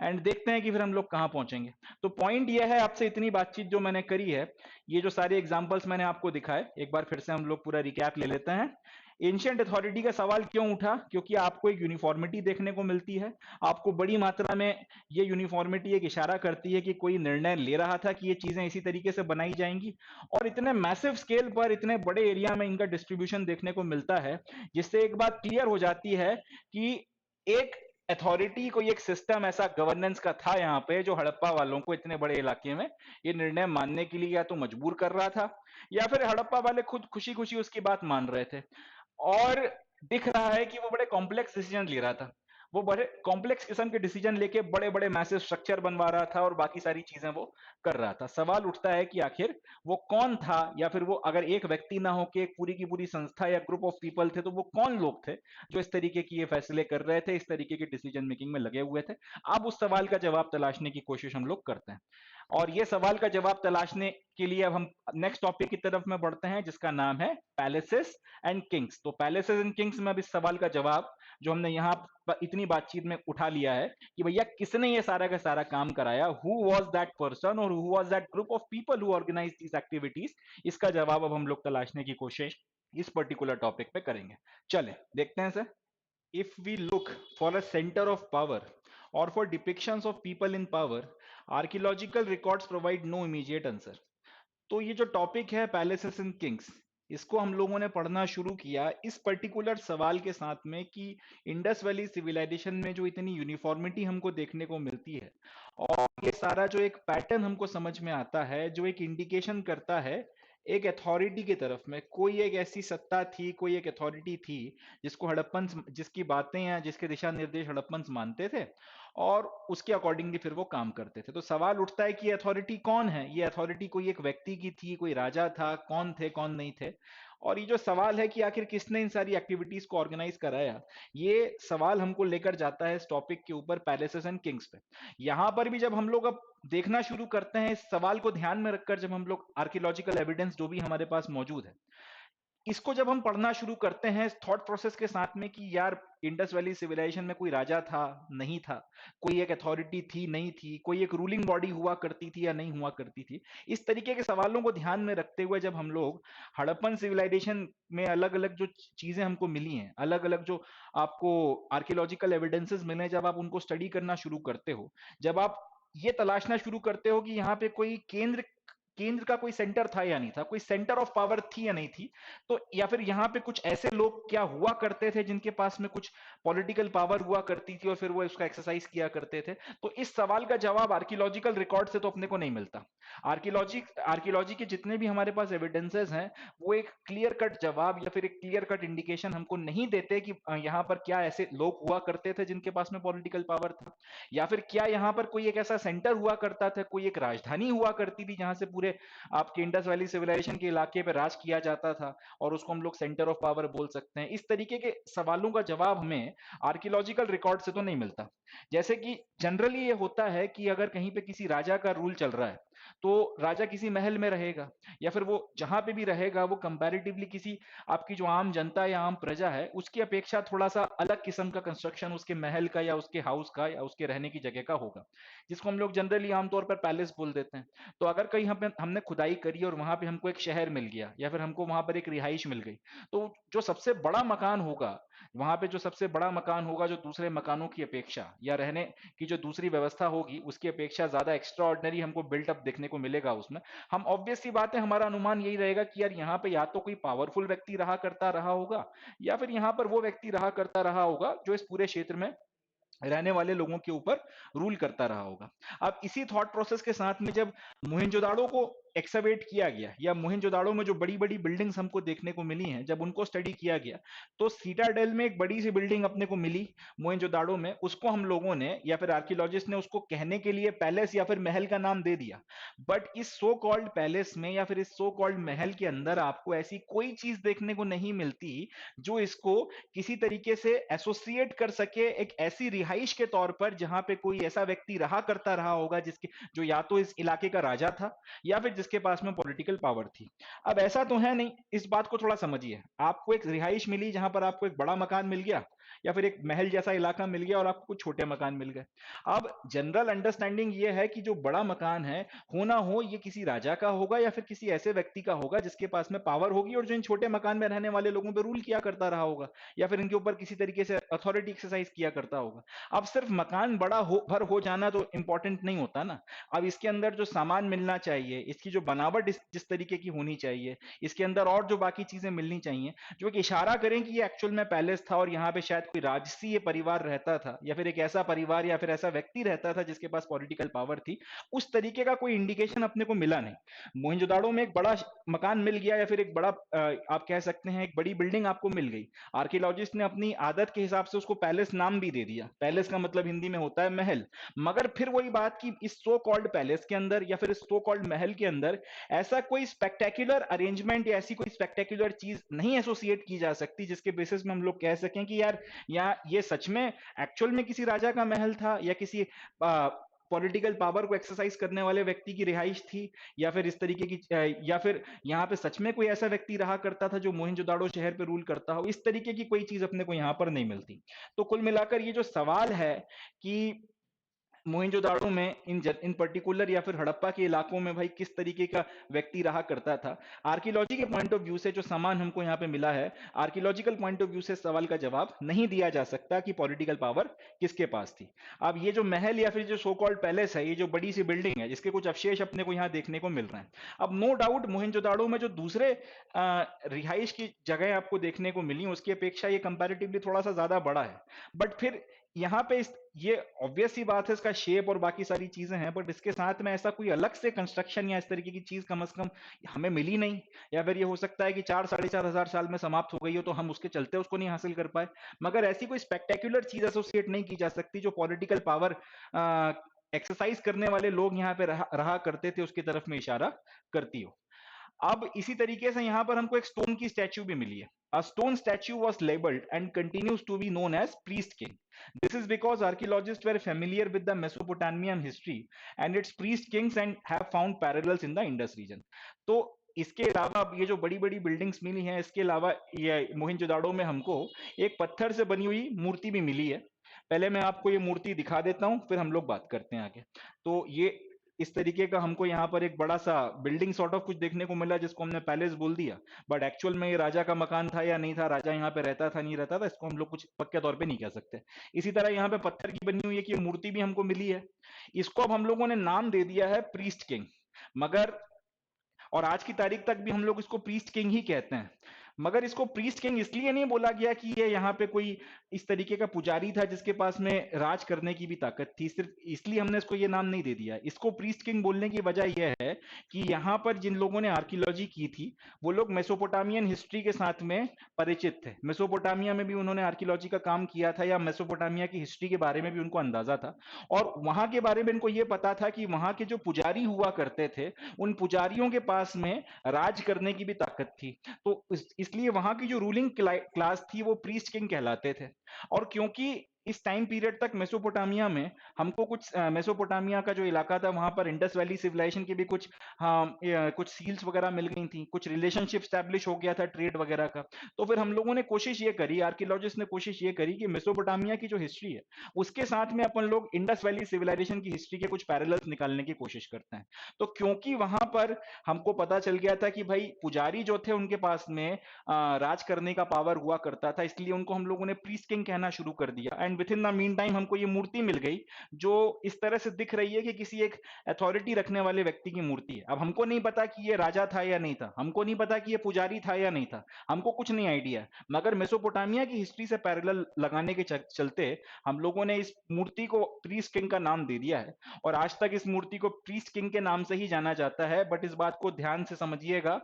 एंड देखते हैं कि फिर हम लोग कहाँ पहुंचेंगे। तो पॉइंट ये है, आपसे इतनी बातचीत जो मैंने करी है, ये जो सारे एग्जांपल्स मैंने आपको दिखाए, एक बार फिर से हम लोग पूरा रिकैप ले लेते हैं। एंशिएंट अथॉरिटी का सवाल क्यों उठा? क्योंकि आपको एक यूनिफॉर्मिटी देखने को मिलती है, आपको बड़ी मात्रा में ये यूनिफॉर्मिटी एक इशारा करती है कि कोई निर्णय ले रहा था कि ये चीजें इसी तरीके से बनाई जाएंगी, और इतने मैसिव स्केल पर इतने बड़े एरिया में इनका डिस्ट्रीब्यूशन देखने को मिलता है, जिससे एक बात क्लियर हो जाती है कि एक अथॉरिटी, कोई एक सिस्टम ऐसा गवर्नेंस का था यहाँ पे जो हड़प्पा वालों को इतने बड़े इलाके में ये निर्णय मानने के लिए या तो मजबूर कर रहा था, या फिर हड़प्पा वाले खुद खुशी खुशी उसकी बात मान रहे थे। और दिख रहा है कि वो बड़े कॉम्प्लेक्स डिसीजन ले रहा था, वो बड़े कॉम्प्लेक्स किस्म के डिसीजन लेके बड़े बड़े मैसिव स्ट्रक्चर बनवा रहा था और बाकी सारी चीजें वो कर रहा था। सवाल उठता है कि आखिर वो कौन था, या फिर वो अगर एक व्यक्ति ना हो के एक पूरी की पूरी संस्था या ग्रुप ऑफ पीपल थे, तो वो कौन लोग थे जो इस तरीके की ये फैसले कर रहे थे, इस तरीके की डिसीजन मेकिंग में लगे हुए थे? अब उस सवाल का जवाब तलाशने की कोशिश हम लोग करते हैं, और ये सवाल का जवाब तलाशने के लिए अब हम नेक्स्ट टॉपिक की तरफ में बढ़ते हैं, जिसका नाम है पैलेसेस एंड किंग्स। तो पैलेसेस एंड किंग्स में अब इस सवाल का जवाब जो हमने यहाँ इतनी बातचीत में उठा लिया है कि भैया किसने ये सारा का सारा काम कराया, हु वाज दैट पर्सन और who was that group of people who organize these activities, इसका जवाब अब हम लोग तलाशने की कोशिश इस पर्टिकुलर टॉपिक पे करेंगे। चले देखते हैं sir. If we look for a center of power or for depictions of people in power, archaeological records provide no immediate answer. तो ये जो टॉपिक है पैलेसेस एंड किंग्स, इसको हम लोगों ने पढ़ना शुरू किया इस पर्टिकुलर सवाल के साथ में कि इंडस वैली सिविलाइजेशन में जो इतनी यूनिफॉर्मिटी हमको देखने को मिलती है, और ये सारा जो एक पैटर्न हमको समझ में आता है, जो एक इंडिकेशन करता है एक अथॉरिटी की तरफ में, कोई एक ऐसी सत्ता थी, कोई एक अथॉरिटी थी जिसको हड़प्पन, जिसकी बातें या जिसके दिशा निर्देश हड़प्पन मानते थे, और उसके अकॉर्डिंगली फिर वो काम करते थे। तो सवाल उठता है कि ये अथॉरिटी कौन है? ये अथॉरिटी कोई एक व्यक्ति की थी, कोई राजा था, कौन थे कौन नहीं थे? और ये जो सवाल है कि आखिर किसने इन सारी एक्टिविटीज को ऑर्गेनाइज कराया, ये सवाल हमको लेकर जाता है इस टॉपिक के ऊपर पैलेसेस एंड किंग्स पे। यहां पर भी जब हम लोग अब देखना शुरू करते हैं इस सवाल को ध्यान में रखकर, जब हम लोग आर्कियोलॉजिकल एविडेंस जो भी हमारे पास मौजूद है, इसको जब हम पढ़ना शुरू करते हैं इस थॉट प्रोसेस के साथ में कि यार इंडस वैली सिविलाइजेशन में कोई राजा था, नहीं था, कोई एक अथॉरिटी थी, नहीं थी, कोई एक रूलिंग बॉडी हुआ करती थी या नहीं हुआ करती थी, इस तरीके के सवालों को ध्यान में रखते हुए जब हम लोग हड़प्पन सिविलाइजेशन में अलग अलग जो चीजें हमको मिली हैं, अलग अलग जो आपको आर्कियोलॉजिकल एविडेंसेस मिले हैं, जब आप उनको स्टडी करना शुरू करते हो, जब आप ये तलाशना शुरू करते हो कि यहाँ पे कोई केंद्र केंद्र का कोई सेंटर था या नहीं था, कोई सेंटर ऑफ पावर थी या नहीं थी, तो या फिर यहाँ पे कुछ ऐसे लोग क्या हुआ करते थे जिनके पास में कुछ पॉलिटिकल पावर हुआ करती थी और फिर वो उसका एक्सरसाइज किया करते थे, तो इस सवाल का जवाब आर्कियोलॉजिकल रिकॉर्ड से तो अपने को नहीं मिलता। आर्कियोलॉजी के जितने भी हमारे पास एविडेंसेस हैं, वो एक क्लियर कट जवाब या फिर एक क्लियर कट इंडिकेशन हमको नहीं देते कि यहाँ पर क्या ऐसे लोग हुआ करते थे जिनके पास में पॉलिटिकल पावर था, या फिर क्या यहाँ पर कोई एक ऐसा सेंटर हुआ करता था, कोई एक राजधानी हुआ करती थी जहां से पूरे आपके इंडस वैली सिविलाइजेशन के इलाके पे राज किया जाता था, और उसको हम लोग सेंटर ऑफ पावर बोल सकते हैं। इस तरीके के सवालों का जवाब हमें आर्कियोलॉजिकल रिकॉर्ड से तो नहीं मिलता। जैसे कि जनरली ये होता है कि अगर कहीं पे किसी राजा का रूल चल रहा है, तो राजा किसी महल में रहेगा, या फिर वो जहां पे भी रहेगा वो कंपैरेटिवली किसी आपकी जो आम जनता या आम प्रजा है उसकी अपेक्षा थोड़ा सा अलग किस्म का कंस्ट्रक्शन उसके महल का या उसके हाउस का या उसके रहने की जगह का होगा, जिसको हम लोग जनरली आमतौर पर पैलेस बोल देते हैं। तो अगर कहीं हमने खुदाई करी और वहां पे हमको एक शहर मिल गया, या फिर हमको वहां पर एक रिहाइश मिल गई, तो जो सबसे बड़ा मकान होगा वहां पे, जो सबसे बड़ा मकान होगा जो दूसरे मकानों की अपेक्षा या रहने की जो दूसरी व्यवस्था होगी उसकी अपेक्षा ज्यादा एक्स्ट्रा ऑर्डिनरी हमको बिल्टअप देखने को मिलेगा उसमें, हम ऑब्वियस सी बात है हमारा अनुमान यही रहेगा कि यार यहाँ पे या तो कोई पावरफुल व्यक्ति रहा करता रहा होगा, या फिर यहाँ पर वो व्यक्ति रहा करता रहा होगा जो इस पूरे क्षेत्र में रहने वाले लोगों के ऊपर रूल करता रहा होगा। अब इसी थॉट प्रोसेस के साथ में जब मोहनजोदाड़ो को एक्सवेट किया गया, या मोहनजोदाड़ो में जो बड़ी बड़ी बिल्डिंग्स हमको देखने को मिली हैं, जब उनको स्टडी किया गया, तो सीटाडेल में एक बड़ी सी बिल्डिंग अपने को मिली मोहनजोदाड़ो में, उसको हम लोगों ने या फिर आर्कियोलॉजिस्ट ने उसको कहने के लिए पैलेस या फिर महल का नाम दे दिया। बट इस सो कॉल्ड पैलेस में या फिर इस सो कॉल्ड महल के अंदर आपको ऐसी कोई चीज देखने को नहीं मिलती जो इसको किसी तरीके से एसोसिएट कर सके एक ऐसी रिहाइश के तौर पर जहां पे कोई ऐसा व्यक्ति रहा करता रहा होगा जिसके जो या तो इस इलाके का राजा था या फिर जिसके पास में पॉलिटिकल पावर थी। अब ऐसा तो है नहीं, इस बात को थोड़ा समझिए। आपको एक रिहाइश मिली जहां पर आपको एक बड़ा मकान मिल गया या फिर एक महल जैसा इलाका मिल गया और आपको कुछ छोटे मकान मिल गए। अब जनरल अंडरस्टैंडिंग ये है कि जो बड़ा मकान है हो ना हो ये किसी राजा का होगा या फिर किसी ऐसे व्यक्ति का होगा जिसके पास में पावर होगी और जो इन छोटे मकान में रहने वाले लोगों पर रूल किया करता रहा होगा या फिर इनके ऊपर किसी तरीके से अथॉरिटी एक्सरसाइज किया करता होगा। अब सिर्फ मकान बड़ा हो जाना तो इंपॉर्टेंट नहीं होता ना। अब इसके अंदर जो सामान मिलना चाहिए, इसकी जो बनावट जिस तरीके की होनी चाहिए, इसके अंदर और जो बाकी चीजें मिलनी चाहिए जो एक इशारा करें कि ये एक्चुअल में पैलेस था और यहाँ पे शायद कोई राजसीय परिवार रहता था या फिर एक ऐसा परिवार या फिर ऐसा व्यक्ति रहता था जिसके पास पॉलिटिकल पावर थी, उस तरीके का कोई इंडिकेशन अपने को मिला नहीं। मोहनजोदाड़ो में एक बड़ा मकान मिल गया या फिर एक बड़ा आप कह सकते हैं एक बड़ी बिल्डिंग आपको मिल गई, आर्कियोलॉजिस्ट ने अपनी आदत के हिसाब से उसको पैलेस नाम भी दे दिया। पैलेस का मतलब हिंदी में होता है महल। मगर फिर वही बात कि इस सो कॉल्ड पैलेस के अंदर या फिर इस सो कॉल्ड महल के अंदर ऐसा कोई स्पेक्टेक्युलर अरेंजमेंट या ऐसी कोई स्पेक्टेक्युलर चीज नहीं एसोसिएट की जा सकती जिसके बेसिस में हम लोग कह सकें कि यार यहाँ ये सच में एक्चुअल में किसी राजा का महल था या किसी पॉलिटिकल पावर को एक्सरसाइज करने वाले व्यक्ति की रिहाइश थी या फिर इस तरीके की या फिर यहाँ पे सच में कोई ऐसा व्यक्ति रहा करता था जो मोहनजोदाड़ो शहर पे रूल करता हो। इस तरीके की कोई चीज अपने को यहाँ पर नहीं मिलती। तो कुल मिलाकर ये जो सवाल है कि मोहनजोदाड़ो में इन पर्टिकुलर या फिर हड़प्पा के इलाकों में भाई किस तरीके का व्यक्ति रहा करता था, आर्कियोलॉजी के पॉइंट ऑफ व्यू से जो सामान हमको यहाँ पे मिला है, आर्कियोलॉजिकल पॉइंट ऑफ व्यू से सवाल का जवाब नहीं दिया जा सकता कि पॉलिटिकल पावर किसके पास थी। अब ये जो महल या फिर जो सो कॉल्ड पैलेस है, ये जो बड़ी सी बिल्डिंग है जिसके कुछ अवशेष अपने को यहाँ देखने को मिल रहे हैं। अब नो डाउट मोहनजोदाड़ो में जो दूसरे रिहाइश की जगह आपको देखने को मिली उसकी अपेक्षा ये कंपैरेटिवली थोड़ा सा ज्यादा बड़ा है। बट फिर यहाँ पे ये ऑब्वियस ही बात है, इसका शेप और बाकी सारी चीजें हैं, बट इसके साथ में ऐसा कोई अलग से कंस्ट्रक्शन या इस तरीके की चीज कम से कम हमें मिली नहीं। या फिर ये हो सकता है कि 4-4.5 हजार साल में समाप्त हो गई हो तो हम उसके चलते उसको नहीं हासिल कर पाए। मगर ऐसी कोई स्पेक्टेक्युलर चीज एसोसिएट नहीं की जा सकती जो पॉलिटिकल पावर एक्सरसाइज करने वाले लोग यहाँ पे रहा करते थे उसकी तरफ में इशारा करती हो। अब इसी तरीके से यहाँ पर हमको एक स्टोन की स्टैच्यू भी मिली है। A stone statue was labeled and continues to be known as Priest King. This is because archaeologists were familiar with the Mesopotamian history and its priest kings and have found parallels in the Indus region. तो इसके अलावा ये जो बड़ी बड़ी बिल्डिंग्स मिली हैं, इसके अलावा ये मोहनजोदाड़ो में हमको एक पत्थर से बनी हुई मूर्ति भी मिली है। पहले मैं आपको ये मूर्ति दिखा देता हूँ, फिर हम लोग बात करते हैं आगे। तो ये इस तरीके का हमको यहाँ पर एक बड़ा सा बिल्डिंग सॉर्ट ऑफ कुछ देखने को मिला जिसको हमने पैलेस बोल दिया, बट एक्चुअल में ये राजा का मकान था या नहीं था, राजा यहाँ पे रहता था नहीं रहता था, इसको हम लोग कुछ पक्के तौर पे नहीं कह सकते। इसी तरह यहाँ पे पत्थर की बनी हुई एक ये मूर्ति भी हमको मिली है, इसको अब हम लोगों ने नाम दे दिया है प्रीस्ट किंग। मगर और आज की तारीख तक भी हम लोग इसको प्रीस्ट किंग ही कहते हैं। मगर इसको प्रीस्ट किंग इसलिए नहीं बोला गया कि ये यहाँ पे कोई इस तरीके का पुजारी था जिसके पास में राज करने की भी ताकत थी, सिर्फ इसलिए हमने इसको ये नाम नहीं दे दिया। इसको प्रीस्ट किंग बोलने की वजह यह है कि यहाँ पर जिन लोगों ने आर्कियोलॉजी की थी वो लोग मेसोपोटामियन हिस्ट्री के साथ में परिचित थे। मेसोपोटामिया में भी उन्होंने आर्कियोलॉजी का काम किया था या मेसोपोटामिया की हिस्ट्री के बारे में भी उनको अंदाजा था और वहां के बारे में इनको ये पता था कि वहां के जो पुजारी हुआ करते थे उन पुजारियों के पास में राज करने की भी ताकत थी। तो इसलिए वहां की जो रूलिंग क्लास थी वो प्रीस्ट किंग कहलाते थे। और क्योंकि इस टाइम पीरियड तक मेसोपोटामिया में हमको कुछ मेसोपोटामिया का जो इलाका था वहां पर इंडस वैली सिविलाइजेशन की भी कुछ कुछ सील्स वगैरह मिल गई थी, कुछ रिलेशनशिप स्टैब्लिश हो गया था ट्रेड वगैरह का। तो फिर हम लोगों ने कोशिश ये करी, आर्कियोलॉजिस्ट ने कोशिश ये करी कि मेसोपोटामिया की जो हिस्ट्री है उसके साथ में अपन लोग इंडस वैली सिविलाइजेशन की हिस्ट्री के कुछ पैरेलल्स निकालने की कोशिश करते हैं। तो क्योंकि वहां पर हमको पता चल गया था कि भाई पुजारी जो थे उनके पास में राज करने का पावर हुआ करता था, इसलिए उनको हम लोगों ने प्रीस्ट किंग कहना शुरू कर दिया। And with in the mean time हमको ये मूर्ति मिल गई जो इस तरह से दिख रही है कि किसी एक अथॉरिटी रखने वाले व्यक्ति की मूर्ति है। अब हमको नहीं पता कि ये राजा था या नहीं था, हमको नहीं पता कि ये पुजारी था या नहीं था, हमको कुछ नहीं आइडिया, मगर मेसोपोटामिया की हिस्ट्री से पैरेलल लगाने के चलते हम लोगों ने इस मूर्ति को प्रीस्ट किंग का नाम दे दिया है और आज तक इस मूर्ति को प्रीस्ट किंग के नाम से ही जाना जाता है। बट इस बात को ध्यान से समझिएगा,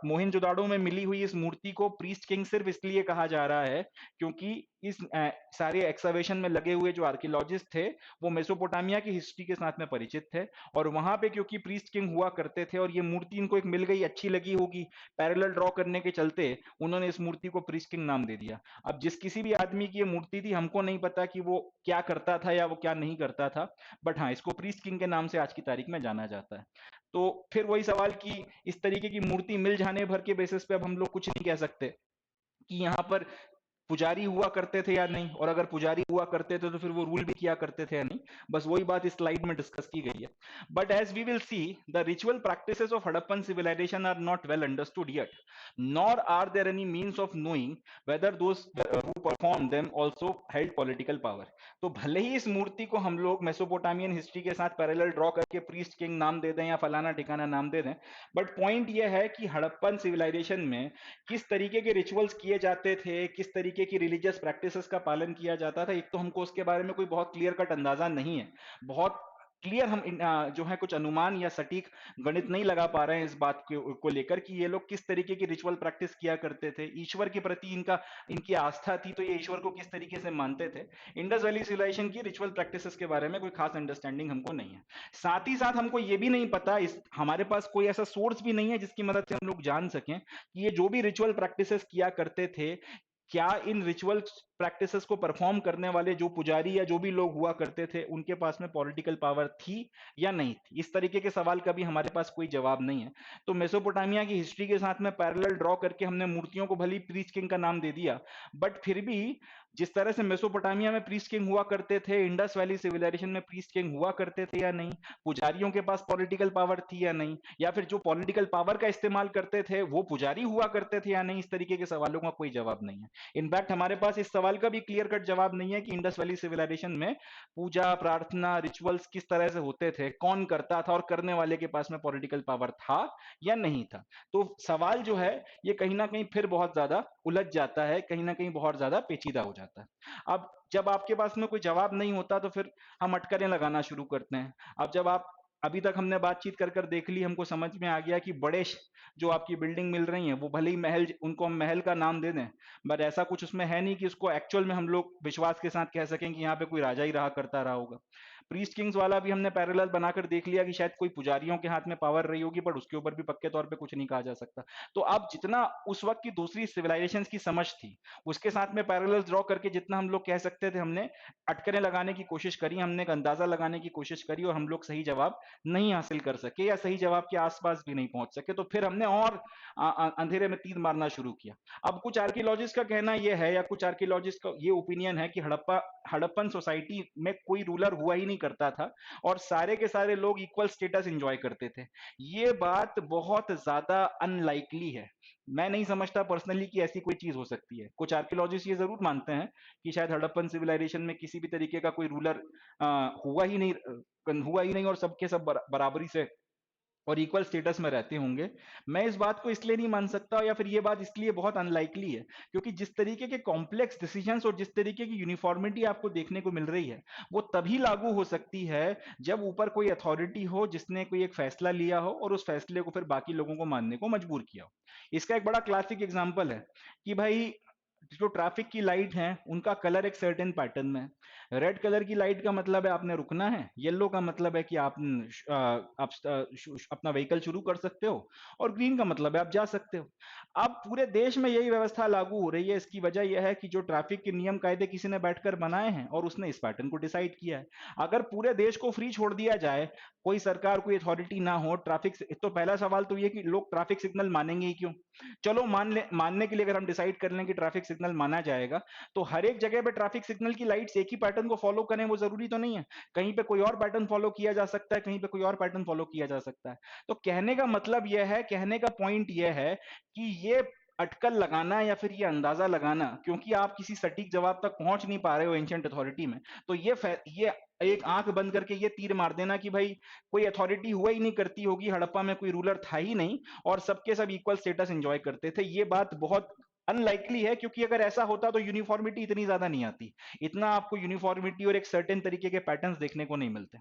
मोहनजोदाड़ो में मिली हुई इस मूर्ति को प्रीस्ट किंग सिर्फ इसलिए कहा जा रहा है क्योंकि इस सारे एक्सकवेशन में लगे हुए जो आर्कियोलॉजिस्ट थे वो मेसोपोटामिया की हिस्ट्री के साथ में परिचित थे और वहां पे क्योंकि प्रीस्ट किंग हुआ करते थे और ये मूर्ति इनको एक मिल गई, अच्छी लगी होगी, पैरेलल ड्रॉ करने के चलते उन्होंने इस मूर्ति को प्रीस्ट किंग नाम दे दिया। अब जिस किसी भी आदमी की ये मूर्ति थी हमको नहीं पता कि वो क्या करता था या वो क्या नहीं करता था, बट हाँ इसको प्रीस्ट किंग के नाम से आज की तारीख में जाना जाता है। तो फिर वही सवाल कि इस तरीके की मूर्ति मिल जाने भर के बेसिस पे अब हम लोग कुछ नहीं कह सकते कि यहाँ पर पुजारी हुआ करते थे या नहीं, और अगर पुजारी हुआ करते थे तो फिर वो रूल भी किया करते थे या नहीं, बस वही बात इस स्लाइड में डिस्कस की गई है। But as we will see, the ritual practices of Harappan civilization are not well understood yet, nor are there any means of knowing whether those who perform them also held political power. तो भले ही इस मूर्ति को हम लोग मेसोपोटामियन हिस्ट्री के साथ पैरेलल ड्रॉ करके प्रीस्ट किंग नाम दे दें या फलाना ठिकाना नाम दे दें, बट पॉइंट यह है कि हड़प्पन सिविलाइजेशन में किस तरीके के रिचुअल्स किए जाते थे, किस तरीके की रिलीजियस प्रैक्टिसेस का पालन किया जाता था, एक तो हमको उसके बारे में कोई बहुत क्लियर कट अंदाजा नहीं है, बहुत क्लियर हम जो है कुछ अनुमान या सटीक गणित नहीं लगा पा रहे हैं इस बात को लेकर कि ये लोग किस तरीके की रिचुअल प्रैक्टिस किया करते थे, ईश्वर के प्रति इनका इनकी आस्था थी तो ये ईश्वर को किस तरीके से मानते थे। इंडस वैली सिविलाइजेशन की रिचुअल प्रैक्टिसेस के बारे में कोई खास अंडरस्टैंडिंग हमको नहीं है। साथ ही साथ हमको ये भी नहीं पता, इस हमारे पास कोई ऐसा सोर्स भी नहीं है जिसकी मदद से हम लोग जान सकें कि ये जो भी रिचुअल प्रैक्टिसेस किया करते थे, क्या इन रिचुअल प्रैक्टिसेस को परफॉर्म करने वाले जो पुजारी या जो भी लोग हुआ करते थे उनके पास में पॉलिटिकल पावर थी या नहीं थी। इस तरीके के सवाल का भी हमारे पास कोई जवाब नहीं है। तो मेसोपोटामिया की हिस्ट्री के साथ में पैरेलल ड्रॉ करके हमने मूर्तियों को भली प्रीस्ट किंग का नाम दे दिया, बट फिर भी जिस तरह से मेसोपोटामिया में प्रीस्ट किंग हुआ करते थे, इंडस वैली सिविलाइजेशन में प्रीस्ट किंग हुआ करते थे या नहीं, पुजारियों के पास पॉलिटिकल पावर थी या नहीं, या फिर जो पॉलिटिकल पावर का इस्तेमाल करते थे वो पुजारी हुआ करते थे या नहीं, इस तरीके के सवालों का कोई जवाब नहीं है। इनफैक्ट हमारे पास इस सवाल का भी क्लियर कट जवाब नहीं है कि इंडस वैली सिविलाइजेशन में पूजा प्रार्थना रिचुअल्स किस तरह से होते थे, कौन करता था और करने वाले के पास में पॉलिटिकल पावर था या नहीं था। तो सवाल जो है ये कहीं ना कहीं फिर बहुत ज्यादा उलझ जाता है, कहीं ना कहीं बहुत ज्यादा पेचीदा हो जाता है। अब जब आपके पास में कोई जवाब नहीं होता तो फिर हम अटकलें लगाना शुरू करते हैं। अब जब आप अभी तक हमने बातचीत कर कर देख ली, हमको समझ में आ गया कि बड़े जो आपकी बिल्डिंग मिल रही है वो भले ही महल, उनको हम महल का नाम दे दें, बट ऐसा कुछ उसमें है नहीं कि उसको एक्चुअल में हम लोग विश्वास के साथ कह सकें कि यहाँ पे कोई राजा ही रहा करता रहा होगा। प्रीस्ट किंग्स वाला भी हमने पैरेलल बनाकर देख लिया कि शायद कोई पुजारियों के हाथ में पावर रही होगी, बट उसके ऊपर भी पक्के तौर पे कुछ नहीं कहा जा सकता। तो अब जितना उस वक्त की दूसरी सिविलाइजेशंस की समझ थी उसके साथ में पैरेलल ड्रॉ करके जितना हम लोग कह सकते थे, हमने अटकलें लगाने की कोशिश करी, हमने एक अंदाजा लगाने की कोशिश करी और हम लोग सही जवाब नहीं हासिल कर सके या सही जवाब के आसपास भी नहीं पहुंच सके। तो फिर हमने और अंधेरे में तीर मारना शुरू किया। अब कुछ आर्कियोलॉजिस्ट का कहना यह है या कुछ आर्कियोलॉजिस्ट का ये ओपिनियन है कि हड़प्पन सोसाइटी में कोई रूलर हुआ ही नहीं करता था और सारे के सारे लोग इक्वल स्टेटस एंजॉय करते थे। ये बात बहुत ज्यादा अनलाइकली है। मैं नहीं समझता पर्सनली कि ऐसी कोई चीज हो सकती है। कुछ आर्कियोलॉजिस्ट ये जरूर मानते हैं कि शायद हड़प्पन सिविलाइजेशन में किसी भी तरीके का कोई रूलर हुआ ही नहीं और सबके सब बराबरी से और इक्वल स्टेटस में रहते होंगे। मैं इस बात को इसलिए नहीं मान सकता, या फिर ये बात इसलिए बहुत अनलाइकली है क्योंकि जिस तरीके के कॉम्प्लेक्स डिसीजंस और जिस तरीके की यूनिफॉर्मिटी आपको देखने को मिल रही है वो तभी लागू हो सकती है जब ऊपर कोई अथॉरिटी हो जिसने कोई एक फैसला लिया हो और उस फैसले को फिर बाकी लोगों को मानने को मजबूर किया हो। इसका एक बड़ा क्लासिक एग्जाम्पल है कि भाई जो ट्रैफिक की लाइट है उनका कलर एक सर्टेन पैटर्न में है। रेड कलर की लाइट का मतलब है आपने रुकना है, येलो का मतलब है कि आप अपना व्हीकल शुरू कर सकते हो, और ग्रीन का मतलब है आप जा सकते हो। अब पूरे देश में यही व्यवस्था लागू हो रही है। इसकी वजह यह है कि जो ट्रैफिक के नियम कायदे किसी ने बैठकर बनाए हैं और उसने इस पैटर्न को डिसाइड किया है। अगर पूरे देश को फ्री छोड़ दिया जाए, कोई सरकार कोई अथॉरिटी ना हो, ट्रैफिक, तो पहला सवाल तो ये कि लोग ट्रैफिक सिग्नल मानेंगे ही क्यों। चलो मानने के लिए अगर हम डिसाइड कर लें कि ट्रैफिक सिग्नल माना जाएगा, तो हर एक जगह पे ट्रैफिक सिग्नल की लाइट्स एक ही पैटर्न को फॉलो करें वो जरूरी तो नहीं है। कहीं पे कोई और पैटर्न फॉलो किया जा सकता है, कहीं पे कोई और पैटर्न फॉलो किया जा सकता है। तो कहने का मतलब यह है, कहने का पॉइंट यह है कि ये अटकल लगाना या फिर ये अंदाजा लगाना, क्योंकि आप किसी सटीक जवाब तक पहुंच नहीं पा रहे हो एंशिएंट अथॉरिटी में, तो ये एक आंख बंद करके ये तीर मार देना कि भाई कोई अथॉरिटी हुआ ही नहीं करती होगी, हड़प्पा में कोई रूलर था ही नहीं और सबके सब इक्वल स्टेटस एंजॉय करते थे, ये बात बहुत अनलाइकली है, क्योंकि अगर ऐसा होता तो यूनिफॉर्मिटी इतनी ज्यादा नहीं आती, इतना आपको यूनिफॉर्मिटी और एक सर्टेन तरीके के पैटर्न्स देखने को नहीं मिलते।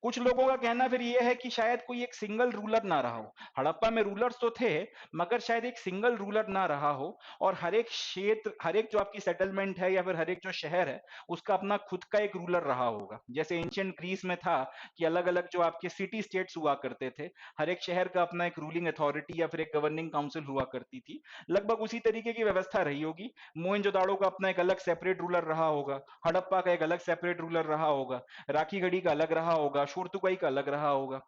कुछ लोगों का कहना फिर ये है कि शायद कोई एक सिंगल रूलर ना रहा हो, हड़प्पा में रूलर्स तो थे मगर शायद एक सिंगल रूलर ना रहा हो, और हर एक क्षेत्र, हर एक जो आपकी सेटलमेंट है या फिर हर एक जो शहर है उसका अपना खुद का एक रूलर रहा होगा। जैसे एंशिएंट ग्रीस में था कि अलग अलग जो आपके सिटी स्टेट्स हुआ करते थे, हर एक शहर का अपना एक रूलिंग अथॉरिटी या फिर एक गवर्निंग काउंसिल हुआ करती थी, लगभग उसी तरीके की व्यवस्था रही होगी। मोहनजोदाड़ो का अपना एक अलग सेपरेट रूलर रहा होगा, हड़प्पा का एक अलग सेपरेट रूलर रहा होगा, राखीगढ़ी का अलग रहा होगा, शोरतुगाई का अलग रहा होगा।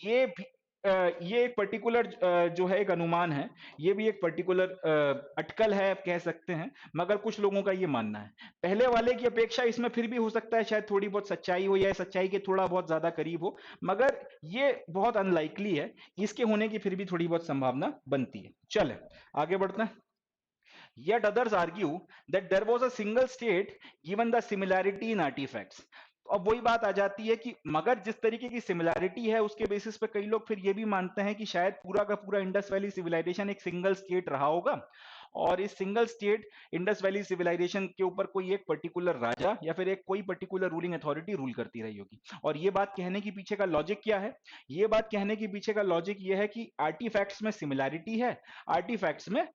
ये भी ये एक पर्टिकुलर जो है एक अनुमान है, ये भी एक पर्टिकुलर अटकल है आप कह सकते हैं, मगर कुछ लोगों का ये मानना है। पहले वाले की अपेक्षा इसमें फिर भी हो सकता है शायद थोड़ी बहुत सच्चाई हो या सच्चाई के थोड़ा बहुत ज्यादा करीब हो, मगर ये बहुत अनलाइकली है, इसके होने की फिर भी थोड़ी बहुत संभावना बनती है। चले आगे बढ़ते हैं। Yet others argue that there was a single state given the similarity in artifacts. अब वही बात आ जाती है कि मगर जिस तरीके की सिमिलैरिटी है उसके बेसिस पे कई लोग फिर ये भी मानते हैं कि शायद पूरा का पूरा इंडस वैली सिविलाइजेशन एक सिंगल स्टेट रहा होगा, और इस single state Indus valley civilization के ऊपर कोई एक पर्टिकुलर राजा या फिर एक कोई पर्टिकुलर रूलिंग अथॉरिटी रूल करती रही होगी। और ये बात कहने के पीछे का लॉजिक क्या है? ये बात कहने के पीछे का लॉजिक ये है कि आर्टिफैक्ट्स में सिमिलैरिटी है, आर्टिफैक्ट्स में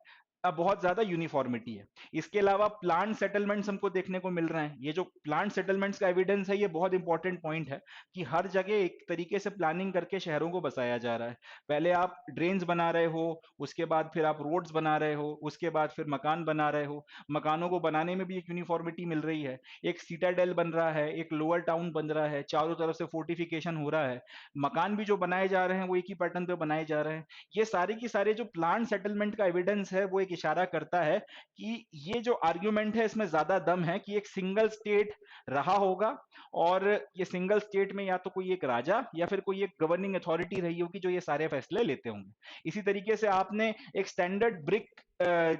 बहुत ज्यादा यूनिफॉर्मिटी है। इसके अलावा प्लांट सेटलमेंट्स हमको देखने को मिल रहे हैं, ये जो प्लांट सेटलमेंट्स का एविडेंस है ये बहुत इंपॉर्टेंट पॉइंट है कि हर जगह एक तरीके से प्लानिंग करके शहरों को बसाया जा रहा है। पहले आप ड्रेन्स बना रहे हो, उसके बाद फिर आप रोड्स बना रहे हो, उसके बाद फिर मकान बना रहे हो, मकानों को बनाने में भी एक यूनिफॉर्मिटी मिल रही है, एक सीटाडेल बन रहा है, एक लोअर टाउन बन रहा है, चारों तरफ से फोर्टिफिकेशन हो रहा है, मकान भी जो बनाए जा रहे हैं वो एक ही पैटर्न पे बनाए जा रहे हैं। ये सारे की सारे जो प्लांट सेटलमेंट का एविडेंस है वो एक इशारा करता है कि ये जो आर्ग्यूमेंट है इसमें ज्यादा दम है कि एक सिंगल स्टेट रहा होगा, और ये सिंगल स्टेट में या तो कोई एक राजा या फिर कोई एक गवर्निंग अथॉरिटी रही होगी जो ये सारे फैसले लेते होंगे। इसी तरीके से आपने एक स्टैंडर्ड ब्रिक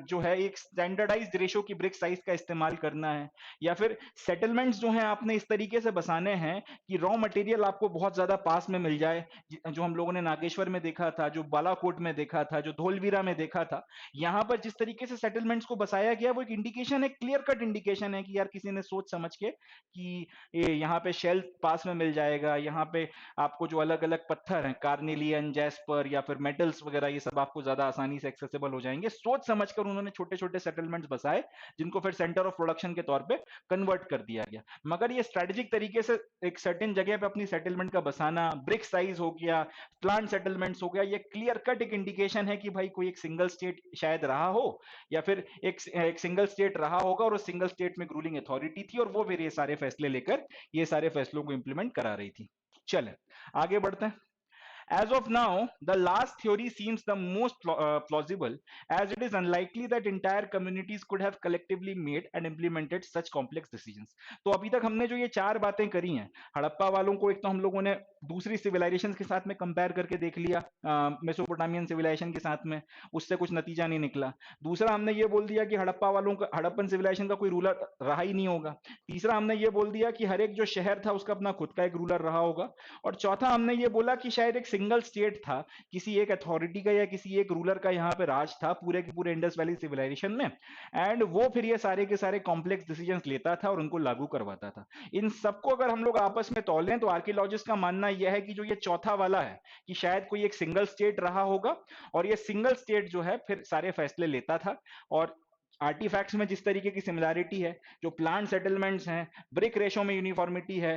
जो है एक स्टैंडर्डाइज्ड रेशो की ब्रिक साइज का इस्तेमाल करना है, या फिर सेटलमेंट्स जो हैं आपने इस तरीके से बसाने हैं कि रॉ मटेरियल आपको बहुत ज्यादा पास में मिल जाए, जो हम लोगों ने नागेश्वर में देखा था, जो बालाकोट में देखा था, जो धोलवीरा में देखा था। यहाँ पर जिस तरीके से सेटलमेंट्स को बसाया गया वो एक इंडिकेशन है, क्लियर कट इंडिकेशन है कि यार किसी ने सोच समझ के कि यहाँ पे शेल पास में मिल जाएगा, यहाँ पे आपको जो अलग अलग पत्थर हैं कार्नेलियन, जैस्पर या फिर मेटल्स वगैरह, ये सब आपको ज्यादा आसानी से एक्सेसिबल हो जाएंगे। सोच समझकर उन्होंने छोटे छोटे सेटलमेंट्स बसाए जिनको फिर सेंटर ऑफ प्रोडक्शन के तौर पे कन्वर्ट कर दिया गया। मगर ये स्ट्रेटेजिक तरीके से एक सर्टेन जगह पे अपनी सेटलमेंट का बसाना, ब्रिक साइज हो गया, प्लांट सेटलमेंट्स हो गया, ये क्लियर कट एक इंडिकेशन है कि भाई कोई एक सिंगल स्टेट शायद रहा हो, या फिर एक सिंगल स्टेट रहा होगा और उस सिंगल स्टेट में रूलिंग अथॉरिटी थी और वो फिर ये सारे फैसले लेकर ये सारे फैसलों को इंप्लीमेंट करा रही थी। चले आगे बढ़ते हैं। As of now, the last theory seems the most plausible, as it is unlikely that entire communities could have collectively made and implemented such complex decisions. तो अभी तक हमने जो ये चार बातें करी हैं, हड़प्पा वालों को एक तो हम लोगों ने दूसरी सिविलाइजेशन के साथ में कंपेयर करके देख लिया, मेसोपोटामियन सिविलाइजेशन के साथ में, उससे कुछ नतीजा नहीं निकला। दूसरा हमने ये बोल दिया कि हड़प्पा वालों का, हड़प्पन सिविलाइजेशन का कोई रूलर रहा ही नहीं होगा। तीसरा हमने ये बोल दिया कि हर एक जो शहर था उसका अपना खुद का एक रूलर रहा होगा। और चौथा हमने ये बोला कि शायद एक सिंगल स्टेट था, किसी एक अथॉरिटी का या किसी एक रूलर का यहाँ पे राज था पूरे के पूरे इंडस वैली सिविलाइजेशन में, एंड वो फिर ये सारे के सारे कॉम्प्लेक्स डिसीजंस लेता था और उनको लागू करवाता था। इन सबको अगर हम लोग आपस में तौलें तो आर्कियोलॉजिस्ट का मानना यह है कि जो ये चौथा वाला है कि शायद कोई एक सिंगल स्टेट रहा होगा और ये सिंगल स्टेट जो है फिर सारे फैसले लेता था। और आर्टिफैक्ट्स में जिस तरीके की सिमिलैरिटी है, जो प्लांट सेटलमेंट्स हैं, ब्रिक रेशो में यूनिफॉर्मिटी है,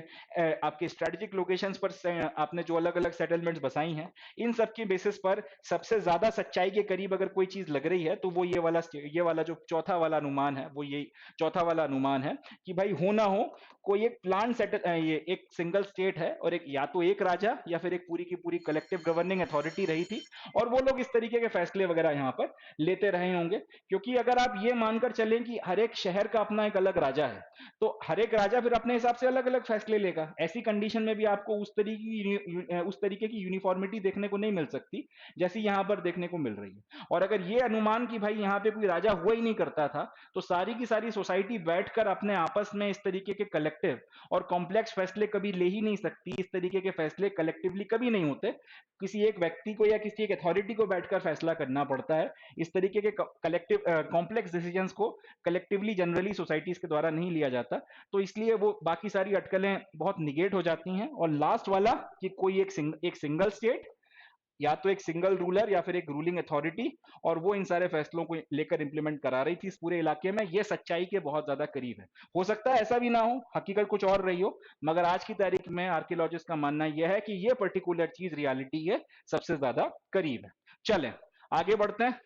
आपके स्ट्रेटेजिक लोकेशंस पर आपने जो अलग अलग सेटलमेंट्स बसाई हैं, इन सब की बेसिस पर सबसे ज्यादा सच्चाई के करीब अगर कोई चीज लग रही है तो वो ये वाला जो चौथा वाला अनुमान है, वो ये चौथा वाला अनुमान है कि भाई हो ना हो कोई एक प्लांट सेटल ये एक सिंगल स्टेट है और एक या तो एक राजा या फिर एक पूरी की पूरी कलेक्टिव गवर्निंग अथॉरिटी रही थी और वो लोग इस तरीके के फैसले वगैरह यहाँ पर लेते रहे होंगे। क्योंकि अगर आप ये मानकर चलें कि हर एक शहर का अपना एक अलग राजा है, तो हर एक राजा फिर अपने हिसाब से अलग अलग फैसले लेगा। ऐसी कंडीशन में भी आपको उस तरीके की यूनिफॉर्मिटी देखने को नहीं मिल सकती जैसी यहाँ पर देखने को मिल रही है। और अगर ये अनुमान कि भाई यहाँ पे कोई राजा हुआ ही नहीं करता था, तो सारी की सारी सोसाइटी बैठकर अपने आपस में इस तरीके के कलेक्टिव और कॉम्प्लेक्स फैसले कभी ले ही नहीं सकती। इस तरीके के फैसले कलेक्टिवली कभी नहीं होते, किसी एक व्यक्ति को या किसी एक अथॉरिटी को बैठकर फैसला करना पड़ता है। इस तरीके के कलेक्टिव कॉम्प्लेक्स डिसीजंस को कलेक्टिवली जनरली सोसाइटीज के द्वारा नहीं लिया जाता, तो इसलिए वो बाकी सारी अटकलें बहुत निगेट हो जाती हैं। और लास्ट वाला कि कोई एक सिंगल स्टेट या तो एक सिंगल रूलर या फिर एक रूलिंग अथॉरिटी, और वो इन सारे फैसलों को लेकर इंप्लीमेंट करा रही थी इस पूरे इलाके में, ये सच्चाई के बहुत ज्यादा करीब है। हो सकता है ऐसा भी ना हो, हकीकत कुछ और रही हो, मगर आज की तारीख में आर्कियोलॉजिस्ट का मानना यह है कि ये पर्टिकुलर चीज रियलिटी के सबसे ज्यादा करीब है। चलें आगे बढ़ते हैं।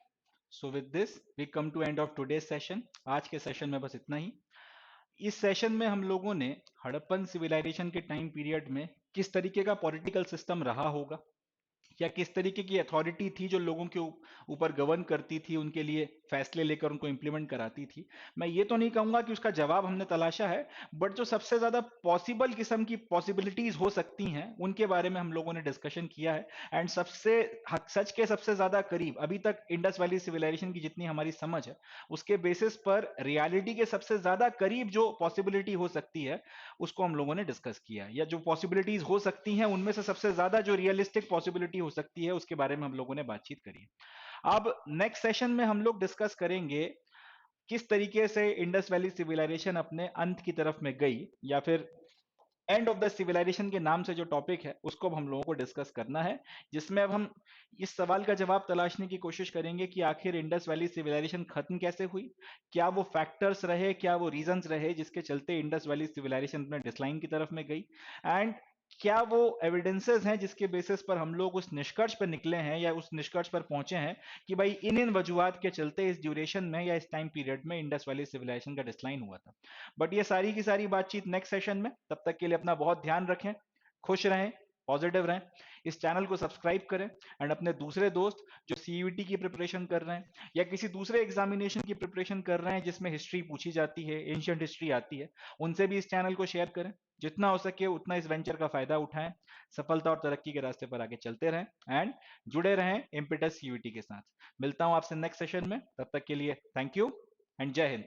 So with this we come to end of today's session. आज के सेशन में बस इतना ही। इस सेशन में हम लोगों ने हड़प्पन सिविलाइजेशन के टाइम पीरियड में किस तरीके का पॉलिटिकल सिस्टम रहा होगा, या किस तरीके की अथॉरिटी थी जो लोगों के ऊपर गवर्न करती थी, उनके लिए फैसले लेकर उनको इंप्लीमेंट कराती थी। मैं ये तो नहीं कहूंगा कि उसका जवाब हमने तलाशा है, बट जो सबसे ज्यादा पॉसिबल किस्म की पॉसिबिलिटीज हो सकती हैं उनके बारे में हम लोगों ने डिस्कशन किया है। एंड सच के सबसे ज्यादा करीब अभी तक इंडस वैली सिविलाइजेशन की जितनी हमारी समझ है, उसके बेसिस पर रियलिटी के सबसे ज्यादा करीब जो पॉसिबिलिटी हो सकती है उसको हम लोगों ने डिस्कस किया है। या जो पॉसिबिलिटीज हो सकती हैं उनमें से सबसे ज्यादा जो रियलिस्टिक पॉसिबिलिटी हो सकती है उसके बारे में हम लोगों ने बातचीत करी। अब नेक्स्ट सेशन में हम लोग डिस्कस करेंगे किस तरीके से इंडस वैली सिविलाइजेशन अपने अंत की तरफ में गई, या फिर एंड ऑफ द सिविलाइजेशन के नाम से जो टॉपिक है उसको अब हम लोगों को डिस्कस करना है, जिसमें अब हम इस सवाल का जवाब तलाशने की कोशिश करेंगे कि आखिर इंडस वैली सिविलाइजेशन खत्म कैसे हुई। क्या वो फैक्टर्स रहे, क्या वो रीजंस रहे जिसके चलते इंडस वैली सिविलाइजेशन अपने डिक्लाइन की तरफ में गई, एंड क्या वो एविडेंसेस हैं जिसके बेसिस पर हम लोग उस निष्कर्ष पर निकले हैं या उस निष्कर्ष पर पहुंचे हैं कि भाई इन वजूहात के चलते इस ड्यूरेशन में या इस टाइम पीरियड में इंडस वैली सिविलाइजेशन का डिक्लाइन हुआ था। बट ये सारी की सारी बातचीत नेक्स्ट सेशन में। तब तक के लिए अपना बहुत ध्यान रखें, खुश रहें, पॉजिटिव रहें। इस चैनल को सब्सक्राइब करें एंड अपने दूसरे दोस्त जो सीयूईटी की प्रिपरेशन कर रहे हैं या किसी दूसरे एग्जामिनेशन की प्रिपरेशन कर रहे हैं जिसमें हिस्ट्री पूछी जाती है, एंशियंट हिस्ट्री आती है, उनसे भी इस चैनल को शेयर करें। जितना हो सके उतना इस वेंचर का फायदा उठाएं, सफलता और तरक्की के रास्ते पर आगे चलते रहें एंड जुड़े रहें इम्पिटस सीयूईटी के साथ। मिलता हूं आपसे नेक्स्ट सेशन में, तब तक के लिए थैंक यू एंड जय हिंद।